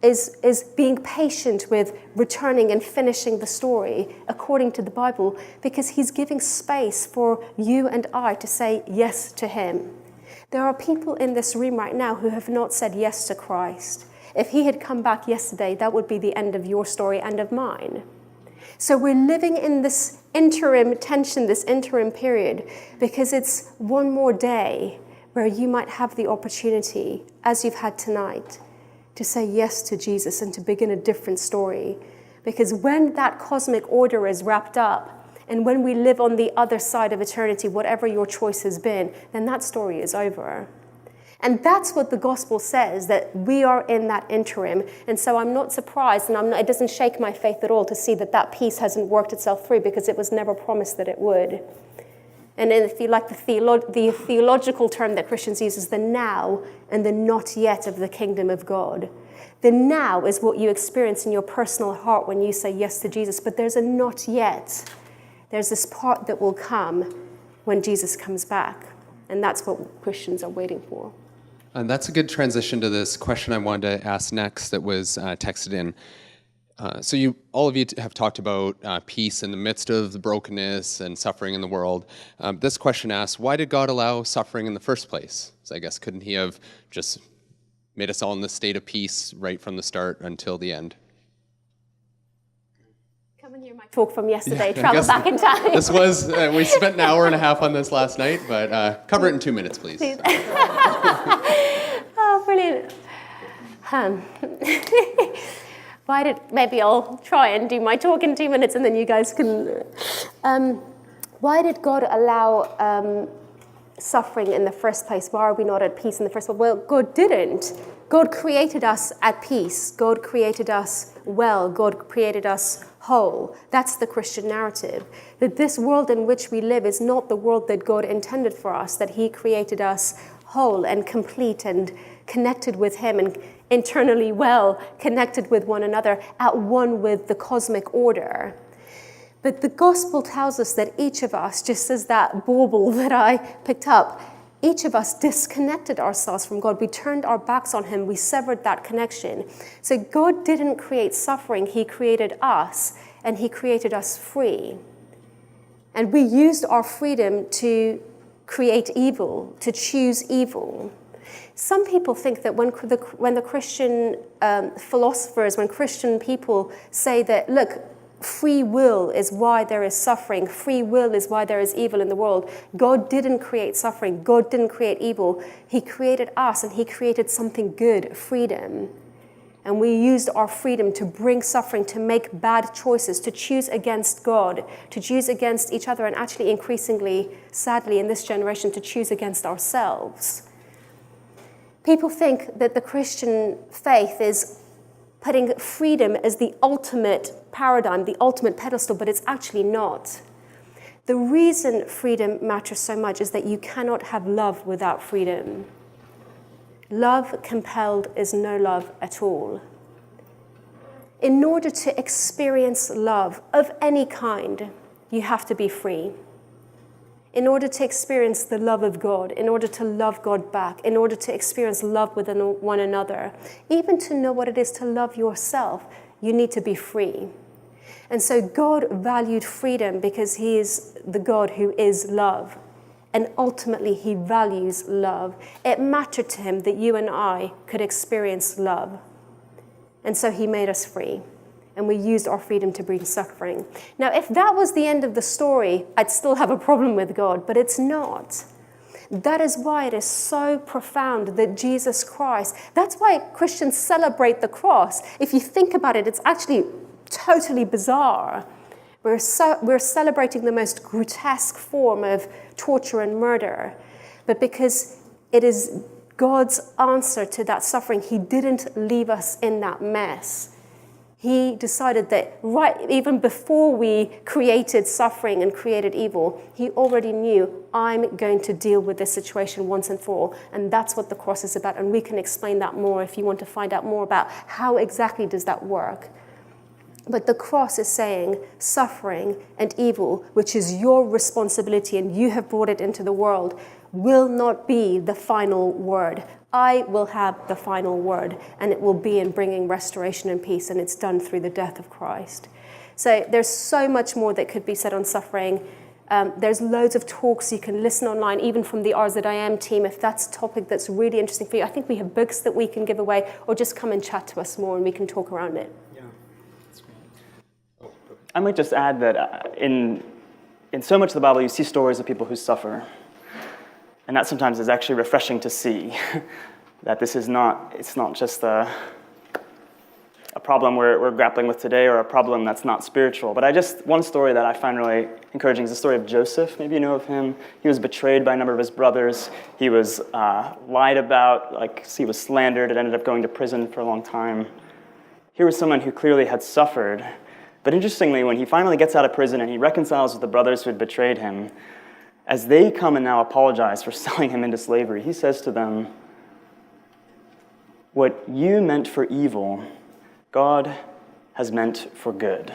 is being patient with returning and finishing the story according to the Bible, because He's giving space for you and I to say yes to Him. There are people in this room right now who have not said yes to Christ. If He had come back yesterday, that would be the end of your story and of mine. So we're living in this interim tension, this interim period, because it's one more day where you might have the opportunity, as you've had tonight, to say yes to Jesus and to begin a different story. Because when that cosmic order is wrapped up, and when we live on the other side of eternity, whatever your choice has been, then that story is over. And that's what the gospel says, that we are in that interim. And so I'm not surprised, and it doesn't shake my faith at all to see that that peace hasn't worked itself through, because it was never promised that it would. And then if you like, the theological term that Christians use is the now and the not yet of the kingdom of God. The now is what you experience in your personal heart when you say yes to Jesus, but there's a not yet. There's this part that will come when Jesus comes back, and that's what Christians are waiting for. And that's a good transition to this question I wanted to ask next that was texted in. So all of you have talked about peace in the midst of the brokenness and suffering in the world. This question asks, why did God allow suffering in the first place? So I guess, couldn't he have just made us all in this state of peace right from the start until the end? Come and hear my talk from yesterday, travel back in time. This was, we spent an hour and a half on this last night, but cover it in 2 minutes, please. Oh, brilliant. Maybe I'll try and do my talk in 2 minutes and then you guys can. Why did God allow suffering in the first place? Why are we not at peace in the first place? Well, God didn't. God created us at peace. God created us well. God created us whole. That's the Christian narrative. That this world in which we live is not the world that God intended for us, that he created us whole and complete and connected with him and internally well, connected with one another, at one with the cosmic order. But the gospel tells us that each of us, just as that bauble that I picked up, each of us disconnected ourselves from God. We turned our backs on him. We severed that connection. So God didn't create suffering. He created us, and he created us free. And we used our freedom to create evil, to choose evil. Some people think that when the Christian philosophers, when Christian people say that, look, free will is why there is suffering, free will is why there is evil in the world. God didn't create suffering, God didn't create evil. He created us, and he created something good, freedom. And we used our freedom to bring suffering, to make bad choices, to choose against God, to choose against each other, and actually increasingly, sadly, in this generation, to choose against ourselves. People think that the Christian faith is putting freedom as the ultimate paradigm, the ultimate pedestal, but it's actually not. The reason freedom matters so much is that you cannot have love without freedom. Love compelled is no love at all. In order to experience love of any kind, you have to be free. In order to experience the love of God, in order to love God back, in order to experience love with one another, even to know what it is to love yourself, you need to be free. And so God valued freedom because he is the God who is love. And ultimately, he values love. It mattered to him that you and I could experience love. And so he made us free. And we used our freedom to bring suffering. Now, if that was the end of the story, I'd still have a problem with God, but it's not. That is why it is so profound that Jesus Christ, that's why Christians celebrate the cross. If you think about it, it's actually totally bizarre. We're celebrating the most grotesque form of torture and murder. But because it is God's answer to that suffering, he didn't leave us in that mess. He decided that even before we created suffering and created evil, he already knew, I'm going to deal with this situation once and for all. And that's what the cross is about. And we can explain that more if you want to find out more about how exactly does that work. But the cross is saying suffering and evil, which is your responsibility and you have brought it into the world, will not be the final word. I will have the final word, and it will be in bringing restoration and peace, and it's done through the death of Christ. So there's so much more that could be said on suffering. There's loads of talks you can listen online, even from the Ours That I Am team, if that's a topic that's really interesting for you. I think we have books that we can give away, or just come and chat to us more and we can talk around it. I might just add that in so much of the Bible, you see stories of people who suffer. And that sometimes is actually refreshing to see, that it's not just a problem we're grappling with today or a problem that's not spiritual. But one story that I find really encouraging is the story of Joseph. Maybe you know of him. He was betrayed by a number of his brothers. He was lied about, he was slandered and ended up going to prison for a long time. Here was someone who clearly had suffered. But interestingly, when he finally gets out of prison and he reconciles with the brothers who had betrayed him, as they come and now apologize for selling him into slavery, he says to them, "What you meant for evil, God has meant for good."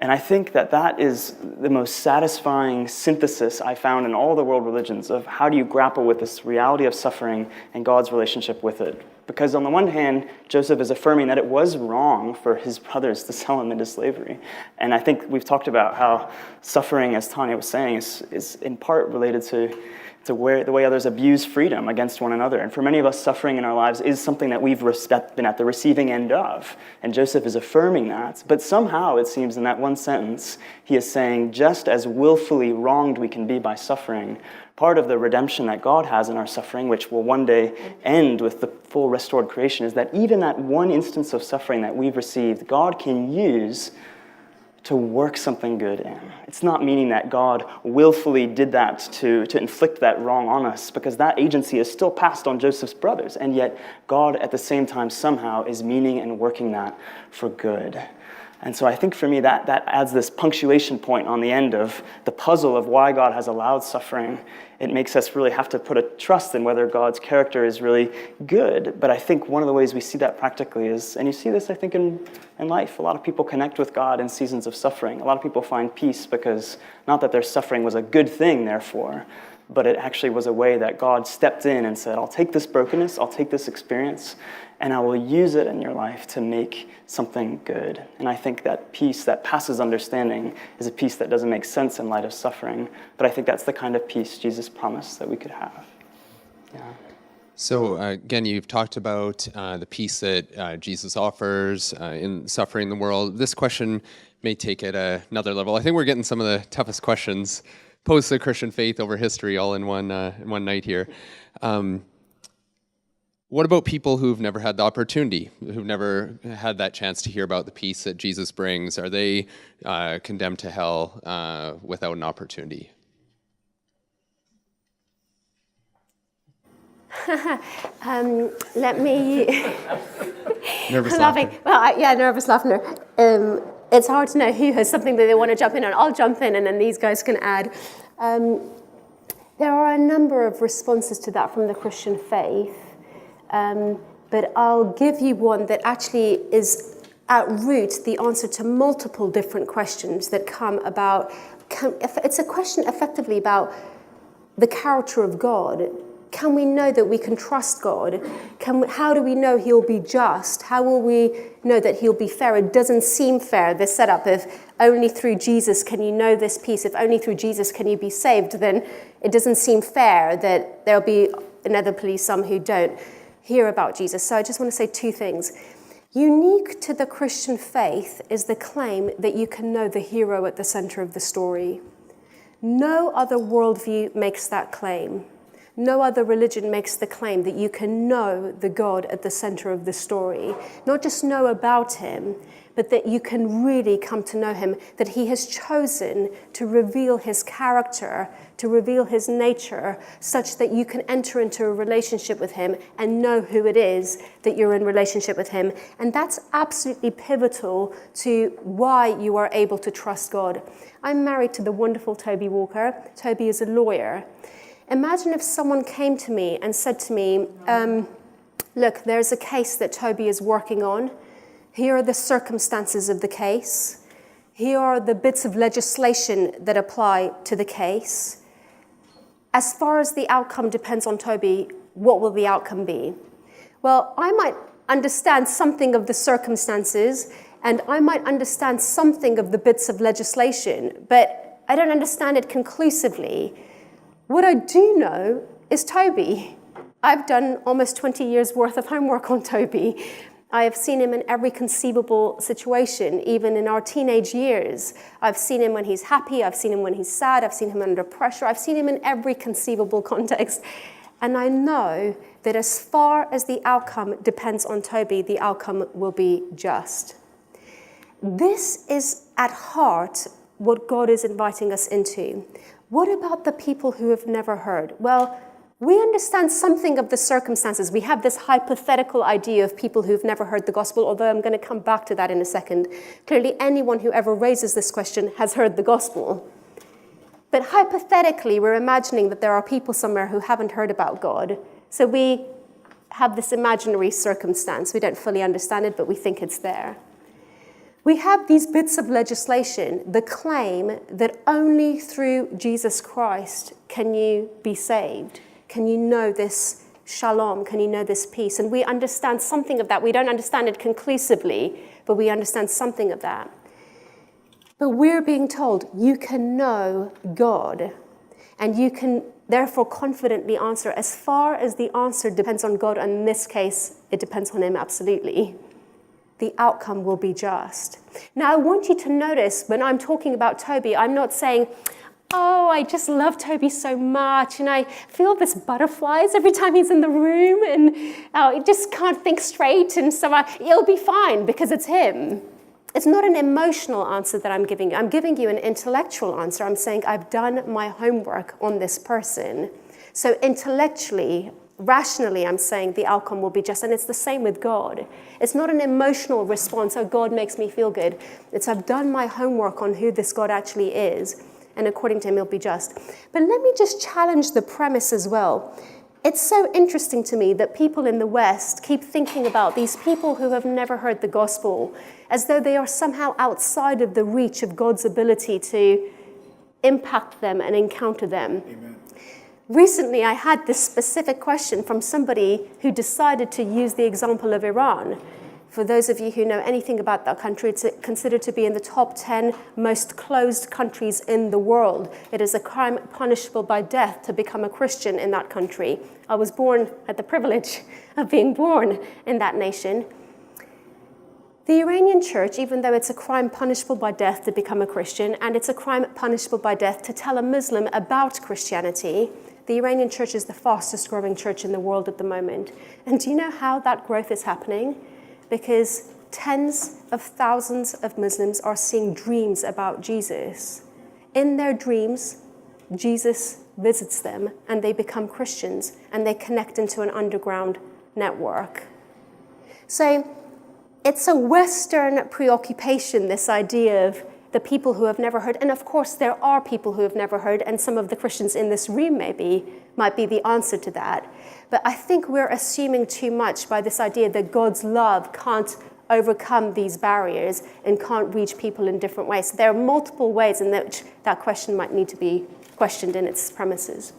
And I think that is the most satisfying synthesis I found in all the world religions of how do you grapple with this reality of suffering and God's relationship with it. Because on the one hand, Joseph is affirming that it was wrong for his brothers to sell him into slavery. And I think we've talked about how suffering, as Tanya was saying, is in part related to the way others abuse freedom against one another. And for many of us, suffering in our lives is something that we've been at the receiving end of. And Joseph is affirming that. But somehow, it seems in that one sentence, he is saying, just as willfully wronged we can be by suffering, part of the redemption that God has in our suffering, which will one day end with the full restored creation, is that even that one instance of suffering that we've received, God can use to work something good in. It's not meaning that God willfully did that to inflict that wrong on us, because that agency is still passed on Joseph's brothers, and yet God at the same time somehow is meaning and working that for good. And so I think for me that adds this punctuation point on the end of the puzzle of why God has allowed suffering. It makes us really have to put a trust in whether God's character is really good. But I think one of the ways we see that practically is, and you see this I think in life, a lot of people connect with God in seasons of suffering. A lot of people find peace because not that their suffering was a good thing, therefore, but it actually was a way that God stepped in and said, I'll take this brokenness, I'll take this experience, and I will use it in your life to make something good. And I think that peace that passes understanding is a peace that doesn't make sense in light of suffering, but I think that's the kind of peace Jesus promised that we could have. Yeah. So again, you've talked about the peace that Jesus offers in suffering the world. This question may take it another level. I think we're getting some of the toughest questions post the Christian faith over history all in one night here. What about people who've never had the opportunity, who've never had that chance to hear about the peace that Jesus brings? Are they condemned to hell without an opportunity? Let me... Nervous laughing. laughter. Well, nervous laughter. It's hard to know who has something that they want to jump in on. I'll jump in and then these guys can add. There are a number of responses to that from the Christian faith, but I'll give you one that actually is at root the answer to multiple different questions that come about. It's a question effectively about the character of God. Can we know that we can trust God? How do we know he'll be just? How will we know that he'll be fair? It doesn't seem fair, this setup of only through Jesus can you know this peace. If only through Jesus can you be saved, then it doesn't seem fair that there'll be inevitably some who don't hear about Jesus. So I just want to say two things. Unique to the Christian faith is the claim that you can know the hero at the center of the story. No other worldview makes that claim. No other religion makes the claim that you can know the God at the center of the story. Not just know about him, but that you can really come to know him, that he has chosen to reveal his character, to reveal his nature, such that you can enter into a relationship with him and know who it is that you're in relationship with him. And that's absolutely pivotal to why you are able to trust God. I'm married to the wonderful Tanya Walker. Toby is a lawyer. Imagine if someone came to me and said to me, look, there's a case that Toby is working on. Here are the circumstances of the case. Here are the bits of legislation that apply to the case. As far as the outcome depends on Toby, what will the outcome be? Well, I might understand something of the circumstances, and I might understand something of the bits of legislation, but I don't understand it conclusively. What I do know is Toby. I've done almost 20 years worth of homework on Toby. I have seen him in every conceivable situation, even in our teenage years. I've seen him when he's happy, I've seen him when he's sad, I've seen him under pressure, I've seen him in every conceivable context. And I know that as far as the outcome depends on Toby, the outcome will be just. This is at heart what God is inviting us into. What about the people who have never heard? Well, we understand something of the circumstances. We have this hypothetical idea of people who've never heard the gospel, although I'm going to come back to that in a second. Clearly, anyone who ever raises this question has heard the gospel. But hypothetically, we're imagining that there are people somewhere who haven't heard about God. So we have this imaginary circumstance. We don't fully understand it, but we think it's there. We have these bits of legislation, the claim that only through Jesus Christ can you be saved. Can you know this shalom? Can you know this peace? And we understand something of that. We don't understand it conclusively, but we understand something of that. But we're being told you can know God, and you can therefore confidently answer as far as the answer depends on God, and in this case, it depends on him absolutely. The outcome will be just. Now, I want you to notice when I'm talking about Toby, I'm not saying, oh, I just love Toby so much, and I feel this butterflies every time he's in the room, and I just can't think straight, and so it'll be fine because it's him. It's not an emotional answer that I'm giving you. I'm giving you an intellectual answer. I'm saying I've done my homework on this person. So intellectually, rationally, I'm saying the outcome will be just. And it's the same with God. It's not an emotional response, oh, God makes me feel good. It's I've done my homework on who this God actually is. And according to him, he'll be just. But let me just challenge the premise as well. It's so interesting to me that people in the West keep thinking about these people who have never heard the gospel as though they are somehow outside of the reach of God's ability to impact them and encounter them. Amen. Recently, I had this specific question from somebody who decided to use the example of Iran. For those of you who know anything about that country, it's considered to be in the top 10 most closed countries in the world. It is a crime punishable by death to become a Christian in that country. I was born at the privilege of being born in that nation. The Iranian church, even though it's a crime punishable by death to become a Christian, and it's a crime punishable by death to tell a Muslim about Christianity, the Iranian church is the fastest growing church in the world at the moment. And do you know how that growth is happening? Because tens of thousands of Muslims are seeing dreams about Jesus. In their dreams, Jesus visits them and they become Christians and they connect into an underground network. So it's a Western preoccupation, this idea of the people who have never heard. And of course, there are people who have never heard, and some of the Christians in this room might be the answer to that. But I think we're assuming too much by this idea that God's love can't overcome these barriers and can't reach people in different ways. So there are multiple ways in which that question might need to be questioned in its premises.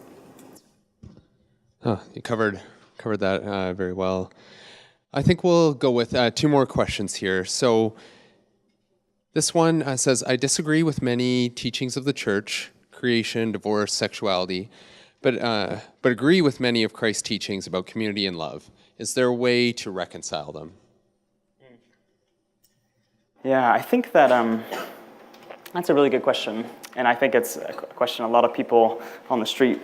Oh, you covered that very well. I think we'll go with two more questions here. So this one says, I disagree with many teachings of the church, creation, divorce, sexuality, but agree with many of Christ's teachings about community and love. Is there a way to reconcile them? Yeah, I think that that's a really good question. And I think it's a question a lot of people on the street,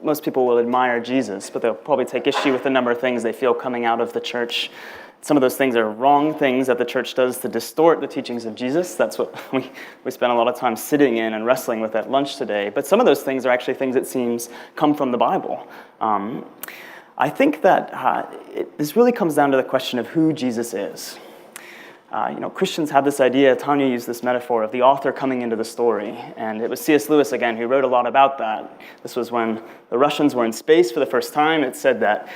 most people will admire Jesus, but they'll probably take issue with a number of things they feel coming out of the church. Some of those things are wrong things that the church does to distort the teachings of Jesus. That's what we spent a lot of time sitting in and wrestling with at lunch today. But some of those things are actually things it seems come from the Bible. I think that this really comes down to the question of who Jesus is. Christians have this idea, Tanya used this metaphor of the author coming into the story, and it was C.S. Lewis again who wrote a lot about that. This was when the Russians were in space for the first time. It said that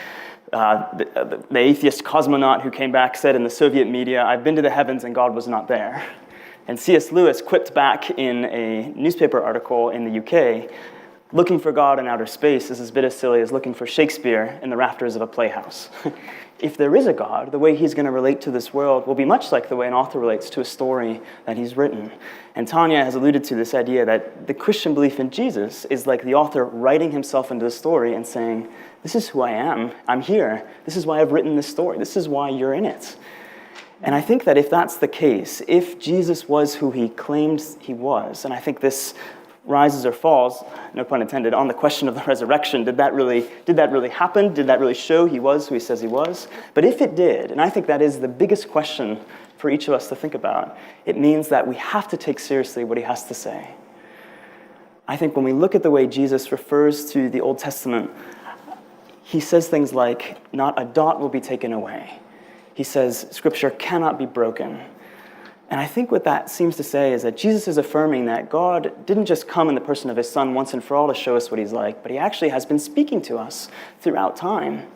the atheist cosmonaut who came back said in the Soviet media, I've been to the heavens and God was not there. And C.S. Lewis quipped back in a newspaper article in the UK, looking for God in outer space is as bit as silly as looking for Shakespeare in the rafters of a playhouse. If there is a God, the way he's going to relate to this world will be much like the way an author relates to a story that he's written. And Tanya has alluded to this idea that the Christian belief in Jesus is like the author writing himself into the story and saying, this is who I am, I'm here, this is why I've written this story, this is why you're in it. And I think that if that's the case, if Jesus was who he claimed he was, and I think this rises or falls, no pun intended, on the question of the resurrection. Did that really happen? Did that really show he was who he says he was? But if it did, and I think that is the biggest question for each of us to think about, it means that we have to take seriously what he has to say. I think when we look at the way Jesus refers to the Old Testament, he says things like, not a dot will be taken away. He says, Scripture cannot be broken. And I think what that seems to say is that Jesus is affirming that God didn't just come in the person of his Son once and for all to show us what he's like, but he actually has been speaking to us throughout time.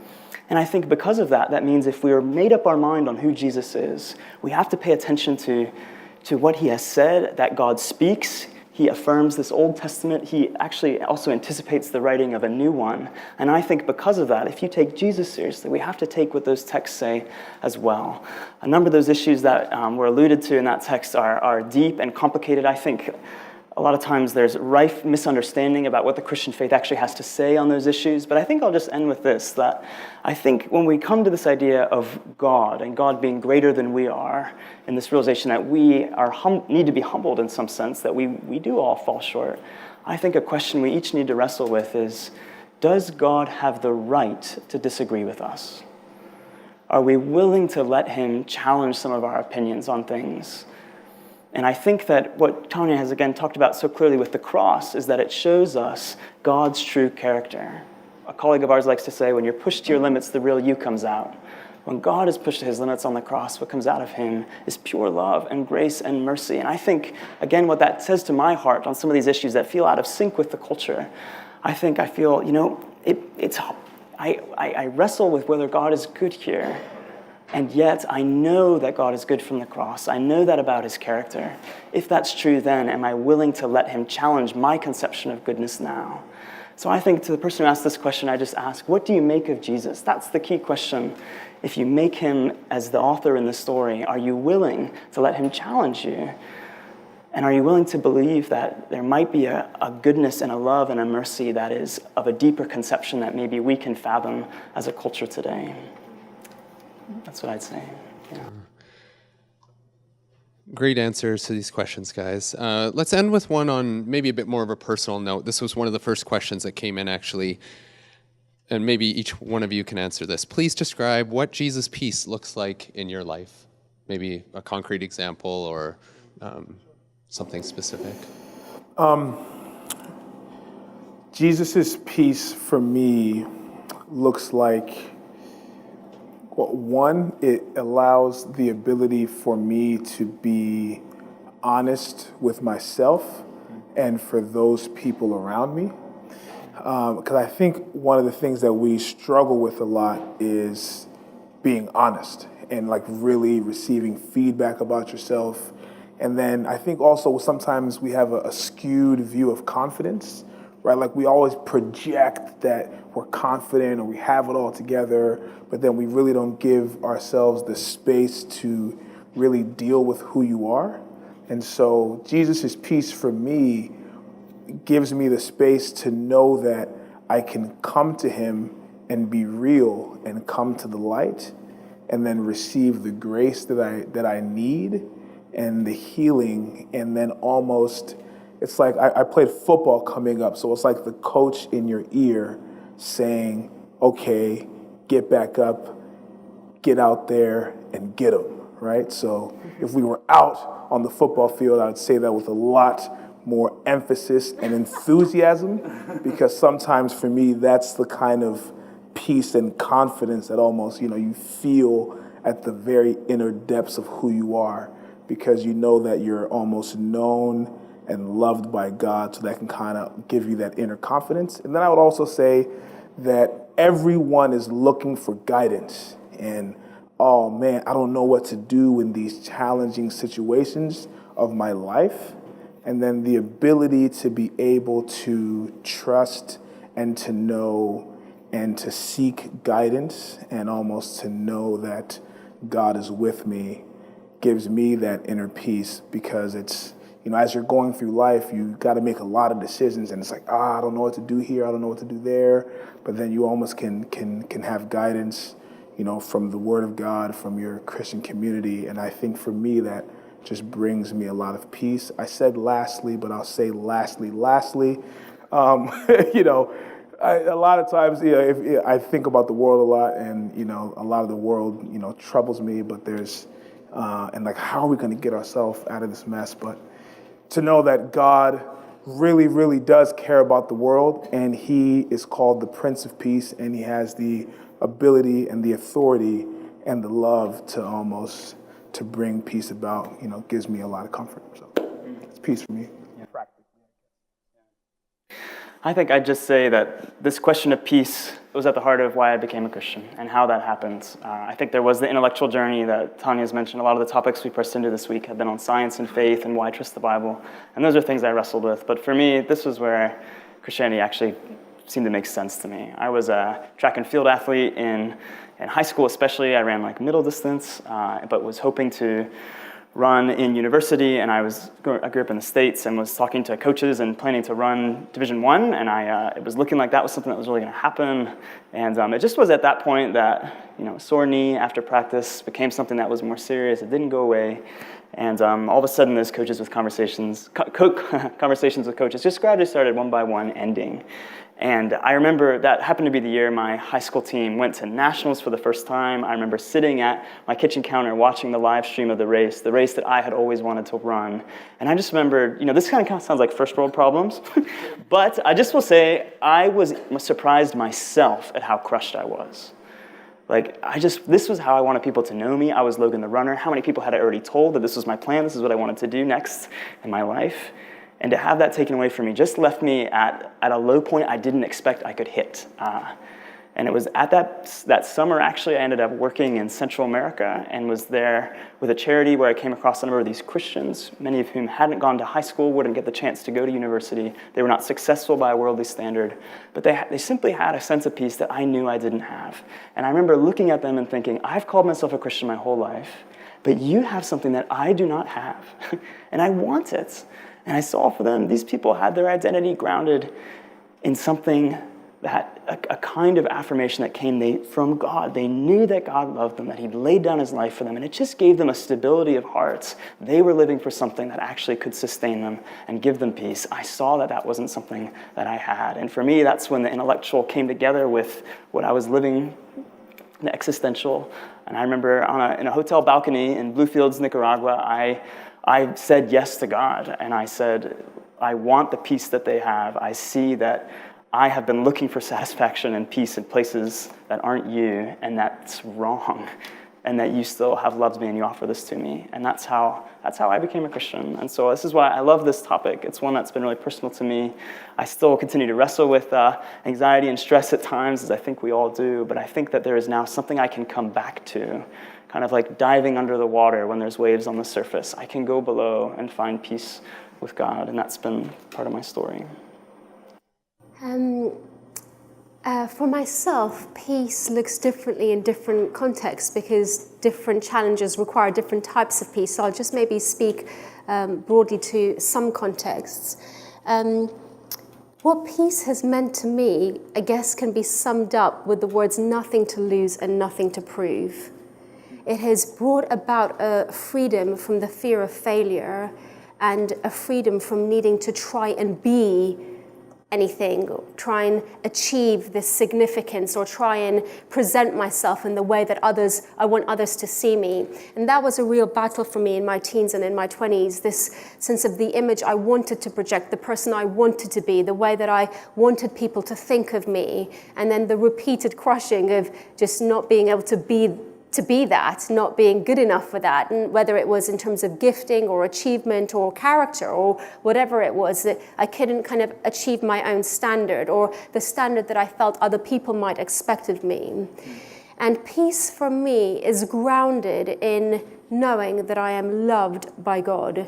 And I think because of that, that means if we are made up our mind on who Jesus is, we have to pay attention to what he has said, that God speaks. He affirms this Old Testament. He actually also anticipates the writing of a new one. And I think because of that, if you take Jesus seriously, we have to take what those texts say as well. A number of those issues that were alluded to in that text are deep and complicated. I think a lot of times there's rife misunderstanding about what the Christian faith actually has to say on those issues. But I think I'll just end with this, that I think when we come to this idea of God and God being greater than we are, and this realization that we need to be humbled in some sense, that we do all fall short, I think a question we each need to wrestle with is, does God have the right to disagree with us? Are we willing to let him challenge some of our opinions on things? And I think that what Tanya has again talked about so clearly with the cross is that it shows us God's true character. A colleague of ours likes to say, when you're pushed to your limits, the real you comes out. When God is pushed to his limits on the cross, what comes out of him is pure love and grace and mercy. And I think, again, what that says to my heart on some of these issues that feel out of sync with the culture, I feel, I wrestle with whether God is good here. And yet, I know that God is good from the cross. I know that about his character. If that's true, then am I willing to let him challenge my conception of goodness now? So I think to the person who asked this question, I just ask, what do you make of Jesus? That's the key question. If you make him as the author in the story, are you willing to let him challenge you? And are you willing to believe that there might be a goodness and a love and a mercy that is of a deeper conception that maybe we can fathom as a culture today? That's what I'd say. Yeah. Great answers to these questions, guys. Let's end with one on maybe a bit more of a personal note. This was one of the first questions that came in, actually, and maybe each one of you can answer this. Please describe what Jesus' peace looks like in your life. Maybe a concrete example or something specific. Jesus' peace for me looks like, well, one, it allows the ability for me to be honest with myself and for those people around me. Because I think one of the things that we struggle with a lot is being honest and like really receiving feedback about yourself. And then I think also sometimes we have a skewed view of confidence, right? Like we always project that we're confident or we have it all together, but then we really don't give ourselves the space to really deal with who you are. And so Jesus' peace for me gives me the space to know that I can come to him and be real and come to the light and then receive the grace that I need and the healing. And then almost, it's like I played football coming up, so it's like the coach in your ear saying, okay, get back up, get out there and get them, right? So if we were out on the football field, I would say that with a lot more emphasis and enthusiasm, because sometimes for me, that's the kind of peace and confidence that almost, you feel at the very inner depths of who you are, because you know that you're almost known and loved by God, so that can kind of give you that inner confidence. And then I would also say that everyone is looking for guidance. And, oh man, I don't know what to do in these challenging situations of my life. And then the ability to be able to trust and to know and to seek guidance and almost to know that God is with me gives me that inner peace, because it's, as you're going through life, you got to make a lot of decisions, and it's like, I don't know what to do here, I don't know what to do there, but then you almost can have guidance, from the Word of God, from your Christian community. And I think for me that just brings me a lot of peace. I said lastly, but I'll say lastly. You know, a lot of times, if I think about the world a lot, and a lot of the world, troubles me. But there's, and like, how are we going to get ourselves out of this mess? But to know that God really, really does care about the world, and He is called the Prince of Peace, and He has the ability and the authority and the love to bring peace about, gives me a lot of comfort. So it's peace for me. I think I'd just say that this question of peace was at the heart of why I became a Christian and how that happened. I think there was the intellectual journey that Tanya's mentioned. A lot of the topics we pressed into this week have been on science and faith and why I trust the Bible. And those are things I wrestled with. But for me, this was where Christianity actually seemed to make sense to me. I was a track and field athlete in high school especially. I ran like middle distance, but was hoping to run in university, and I grew up in the States and was talking to coaches and planning to run Division I, and it was looking like that was something that was really going to happen. And it just was at that point that sore knee after practice became something that was more serious. It didn't go away, and all of a sudden, those conversations with coaches just gradually started one by one ending. And I remember that happened to be the year my high school team went to nationals for the first time. I remember sitting at my kitchen counter watching the live stream of the race that I had always wanted to run. And I just remembered, this kind of sounds like first world problems, but I just will say I was surprised myself at how crushed I was. This was how I wanted people to know me. I was Logan the runner. How many people had I already told that this was my plan? This is what I wanted to do next in my life. And to have that taken away from me just left me at a low point I didn't expect I could hit. And it was at that summer, actually, I ended up working in Central America and was there with a charity where I came across a number of these Christians, many of whom hadn't gone to high school, wouldn't get the chance to go to university. They were not successful by a worldly standard, but they simply had a sense of peace that I knew I didn't have. And I remember looking at them and thinking, I've called myself a Christian my whole life, but you have something that I do not have, and I want it. And I saw for them, these people had their identity grounded in something that, a kind of affirmation that came from God. They knew that God loved them, that He'd laid down His life for them, and it just gave them a stability of hearts. They were living for something that actually could sustain them and give them peace. I saw that wasn't something that I had. And for me, that's when the intellectual came together with what I was living, the existential. And I remember in a hotel balcony in Bluefields, Nicaragua, I said yes to God, and I said, I want the peace that they have. I see that I have been looking for satisfaction and peace in places that aren't you, and that's wrong, and that you still have loved me and you offer this to me. And that's how I became a Christian. And so this is why I love this topic. It's one that's been really personal to me. I still continue to wrestle with anxiety and stress at times, as I think we all do, but I think that there is now something I can come back to, kind of like diving under the water when there's waves on the surface. I can go below and find peace with God, and that's been part of my story. For myself, peace looks differently in different contexts because different challenges require different types of peace. So I'll just maybe speak broadly to some contexts. What peace has meant to me, I guess, can be summed up with the words nothing to lose and nothing to prove. It has brought about a freedom from the fear of failure and a freedom from needing to try and be anything, or try and achieve this significance, or try and present myself in the way that I want others to see me. And that was a real battle for me in my teens and in my 20s, this sense of the image I wanted to project, the person I wanted to be, the way that I wanted people to think of me, and then the repeated crushing of just not being able to be that, not being good enough for that, and whether it was in terms of gifting or achievement or character or whatever it was, that I couldn't kind of achieve my own standard or the standard that I felt other people might expect of me. And peace for me is grounded in knowing that I am loved by God.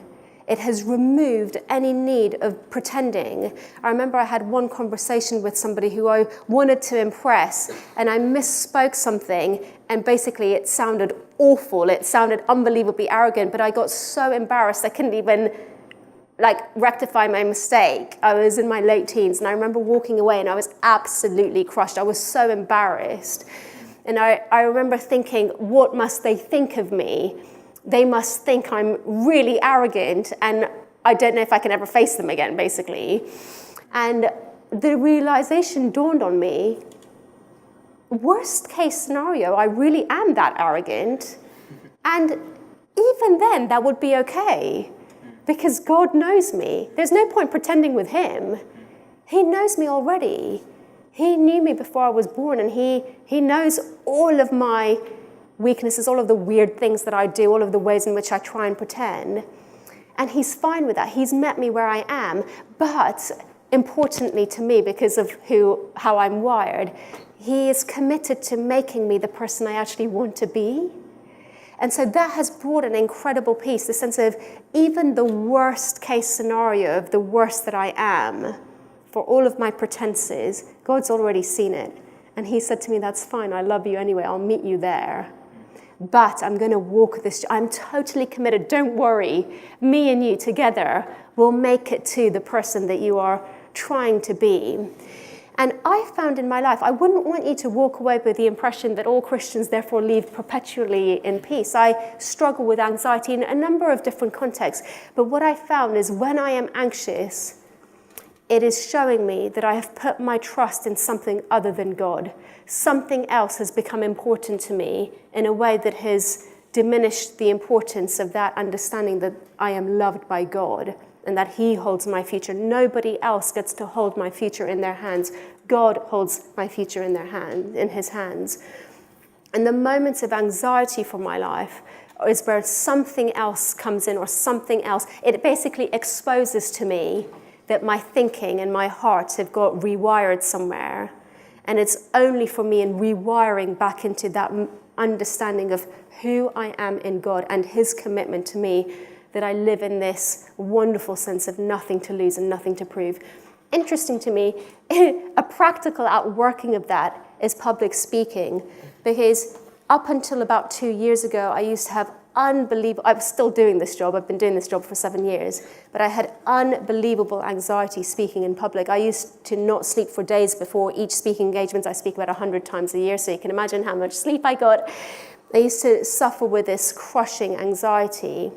It has removed any need of pretending. I remember I had one conversation with somebody who I wanted to impress, and I misspoke something, and basically it sounded awful. It sounded unbelievably arrogant, but I got so embarrassed I couldn't even rectify my mistake. I was in my late teens, and I remember walking away, and I was absolutely crushed. I was so embarrassed. And I remember thinking, what must they think of me? they must think I'm really arrogant and I don't know if I can ever face them again, basically. And the realization dawned on me, worst case scenario, I really am that arrogant. And even then, that would be okay, because God knows me. There's no point pretending with him. He knows me already. He knew me before I was born, and he knows all of my weaknesses, all of the weird things that I do, all of the ways in which I try and pretend. And he's fine with that. He's met me where I am. But importantly to me, because of how I'm wired, he is committed to making me the person I actually want to be. And so that has brought an incredible peace, the sense of even the worst case scenario of the worst that I am, for all of my pretenses, God's already seen it. And he said to me, that's fine, I love you anyway, I'll meet you there. But I'm going to walk this, I'm totally committed, don't worry. Me and you together will make it to the person that you are trying to be. And I found in my life, I wouldn't want you to walk away with the impression that all Christians therefore live perpetually in peace. I struggle with anxiety in a number of different contexts. But what I found is when I am anxious, it is showing me that I have put my trust in something other than God. Something else has become important to me in a way that has diminished the importance of that understanding that I am loved by God and that he holds my future. Nobody else gets to hold my future in their hands. God holds my future in his hands. And the moments of anxiety for my life is where something else comes in or something else. It basically exposes to me that my thinking and my heart have got rewired somewhere. And it's only for me in rewiring back into that understanding of who I am in God and his commitment to me that I live in this wonderful sense of nothing to lose and nothing to prove. Interesting to me, a practical outworking of that is public speaking, because up until about 2 years ago, I used to have unbelievable, I'm still doing this job, I've been doing this job for 7 years, but I had unbelievable anxiety speaking in public. I used to not sleep for days before each speaking engagement. I speak about 100 times a year, so you can imagine how much sleep I got. I used to suffer with this crushing anxiety,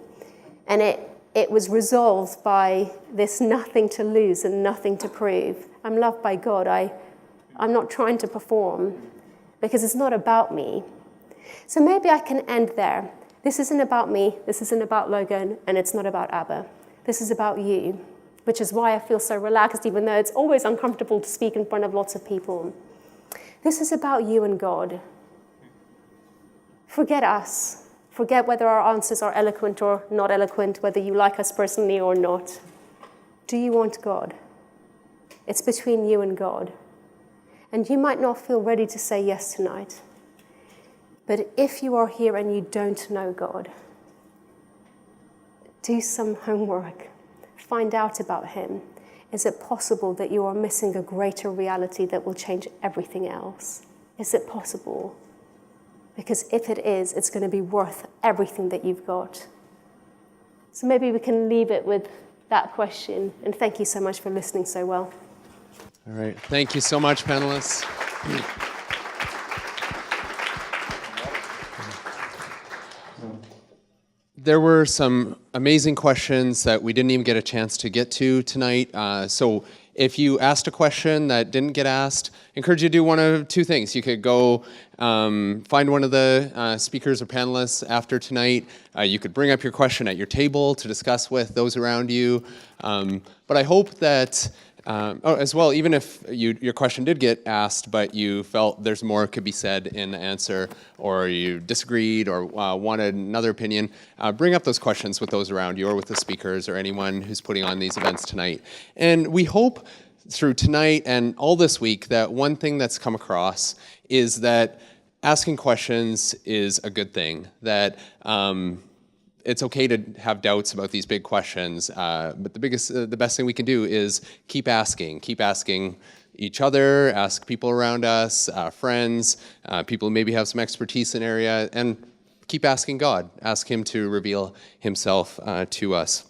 and it was resolved by this nothing to lose and nothing to prove. I'm loved by God. I'm not trying to perform, because it's not about me. So maybe I can end there. This isn't about me, this isn't about Logan, and it's not about Abba. This is about you, which is why I feel so relaxed, even though it's always uncomfortable to speak in front of lots of people. This is about you and God. Forget us. Forget whether our answers are eloquent or not eloquent, whether you like us personally or not. Do you want God? It's between you and God. And you might not feel ready to say yes tonight. But if you are here and you don't know God, do some homework. Find out about him. Is it possible that you are missing a greater reality that will change everything else? Is it possible? Because if it is, it's going to be worth everything that you've got. So maybe we can leave it with that question. And thank you so much for listening so well. All right. Thank you so much, panelists. There were some amazing questions that we didn't even get a chance to get to tonight. So if you asked a question that didn't get asked, I encourage you to do one of two things. You could go find one of the speakers or panelists after tonight. You could bring up your question at your table to discuss with those around you. But I hope that as well, even if your question did get asked, but you felt there's more could be said in the answer, or you disagreed or wanted another opinion, bring up those questions with those around you or with the speakers or anyone who's putting on these events tonight. And we hope through tonight and all this week that one thing that's come across is that asking questions is a good thing, that it's okay to have doubts about these big questions, but the best thing we can do is keep asking each other, ask people around us, friends, people who maybe have some expertise in an area, and keep asking God. Ask him to reveal himself to us.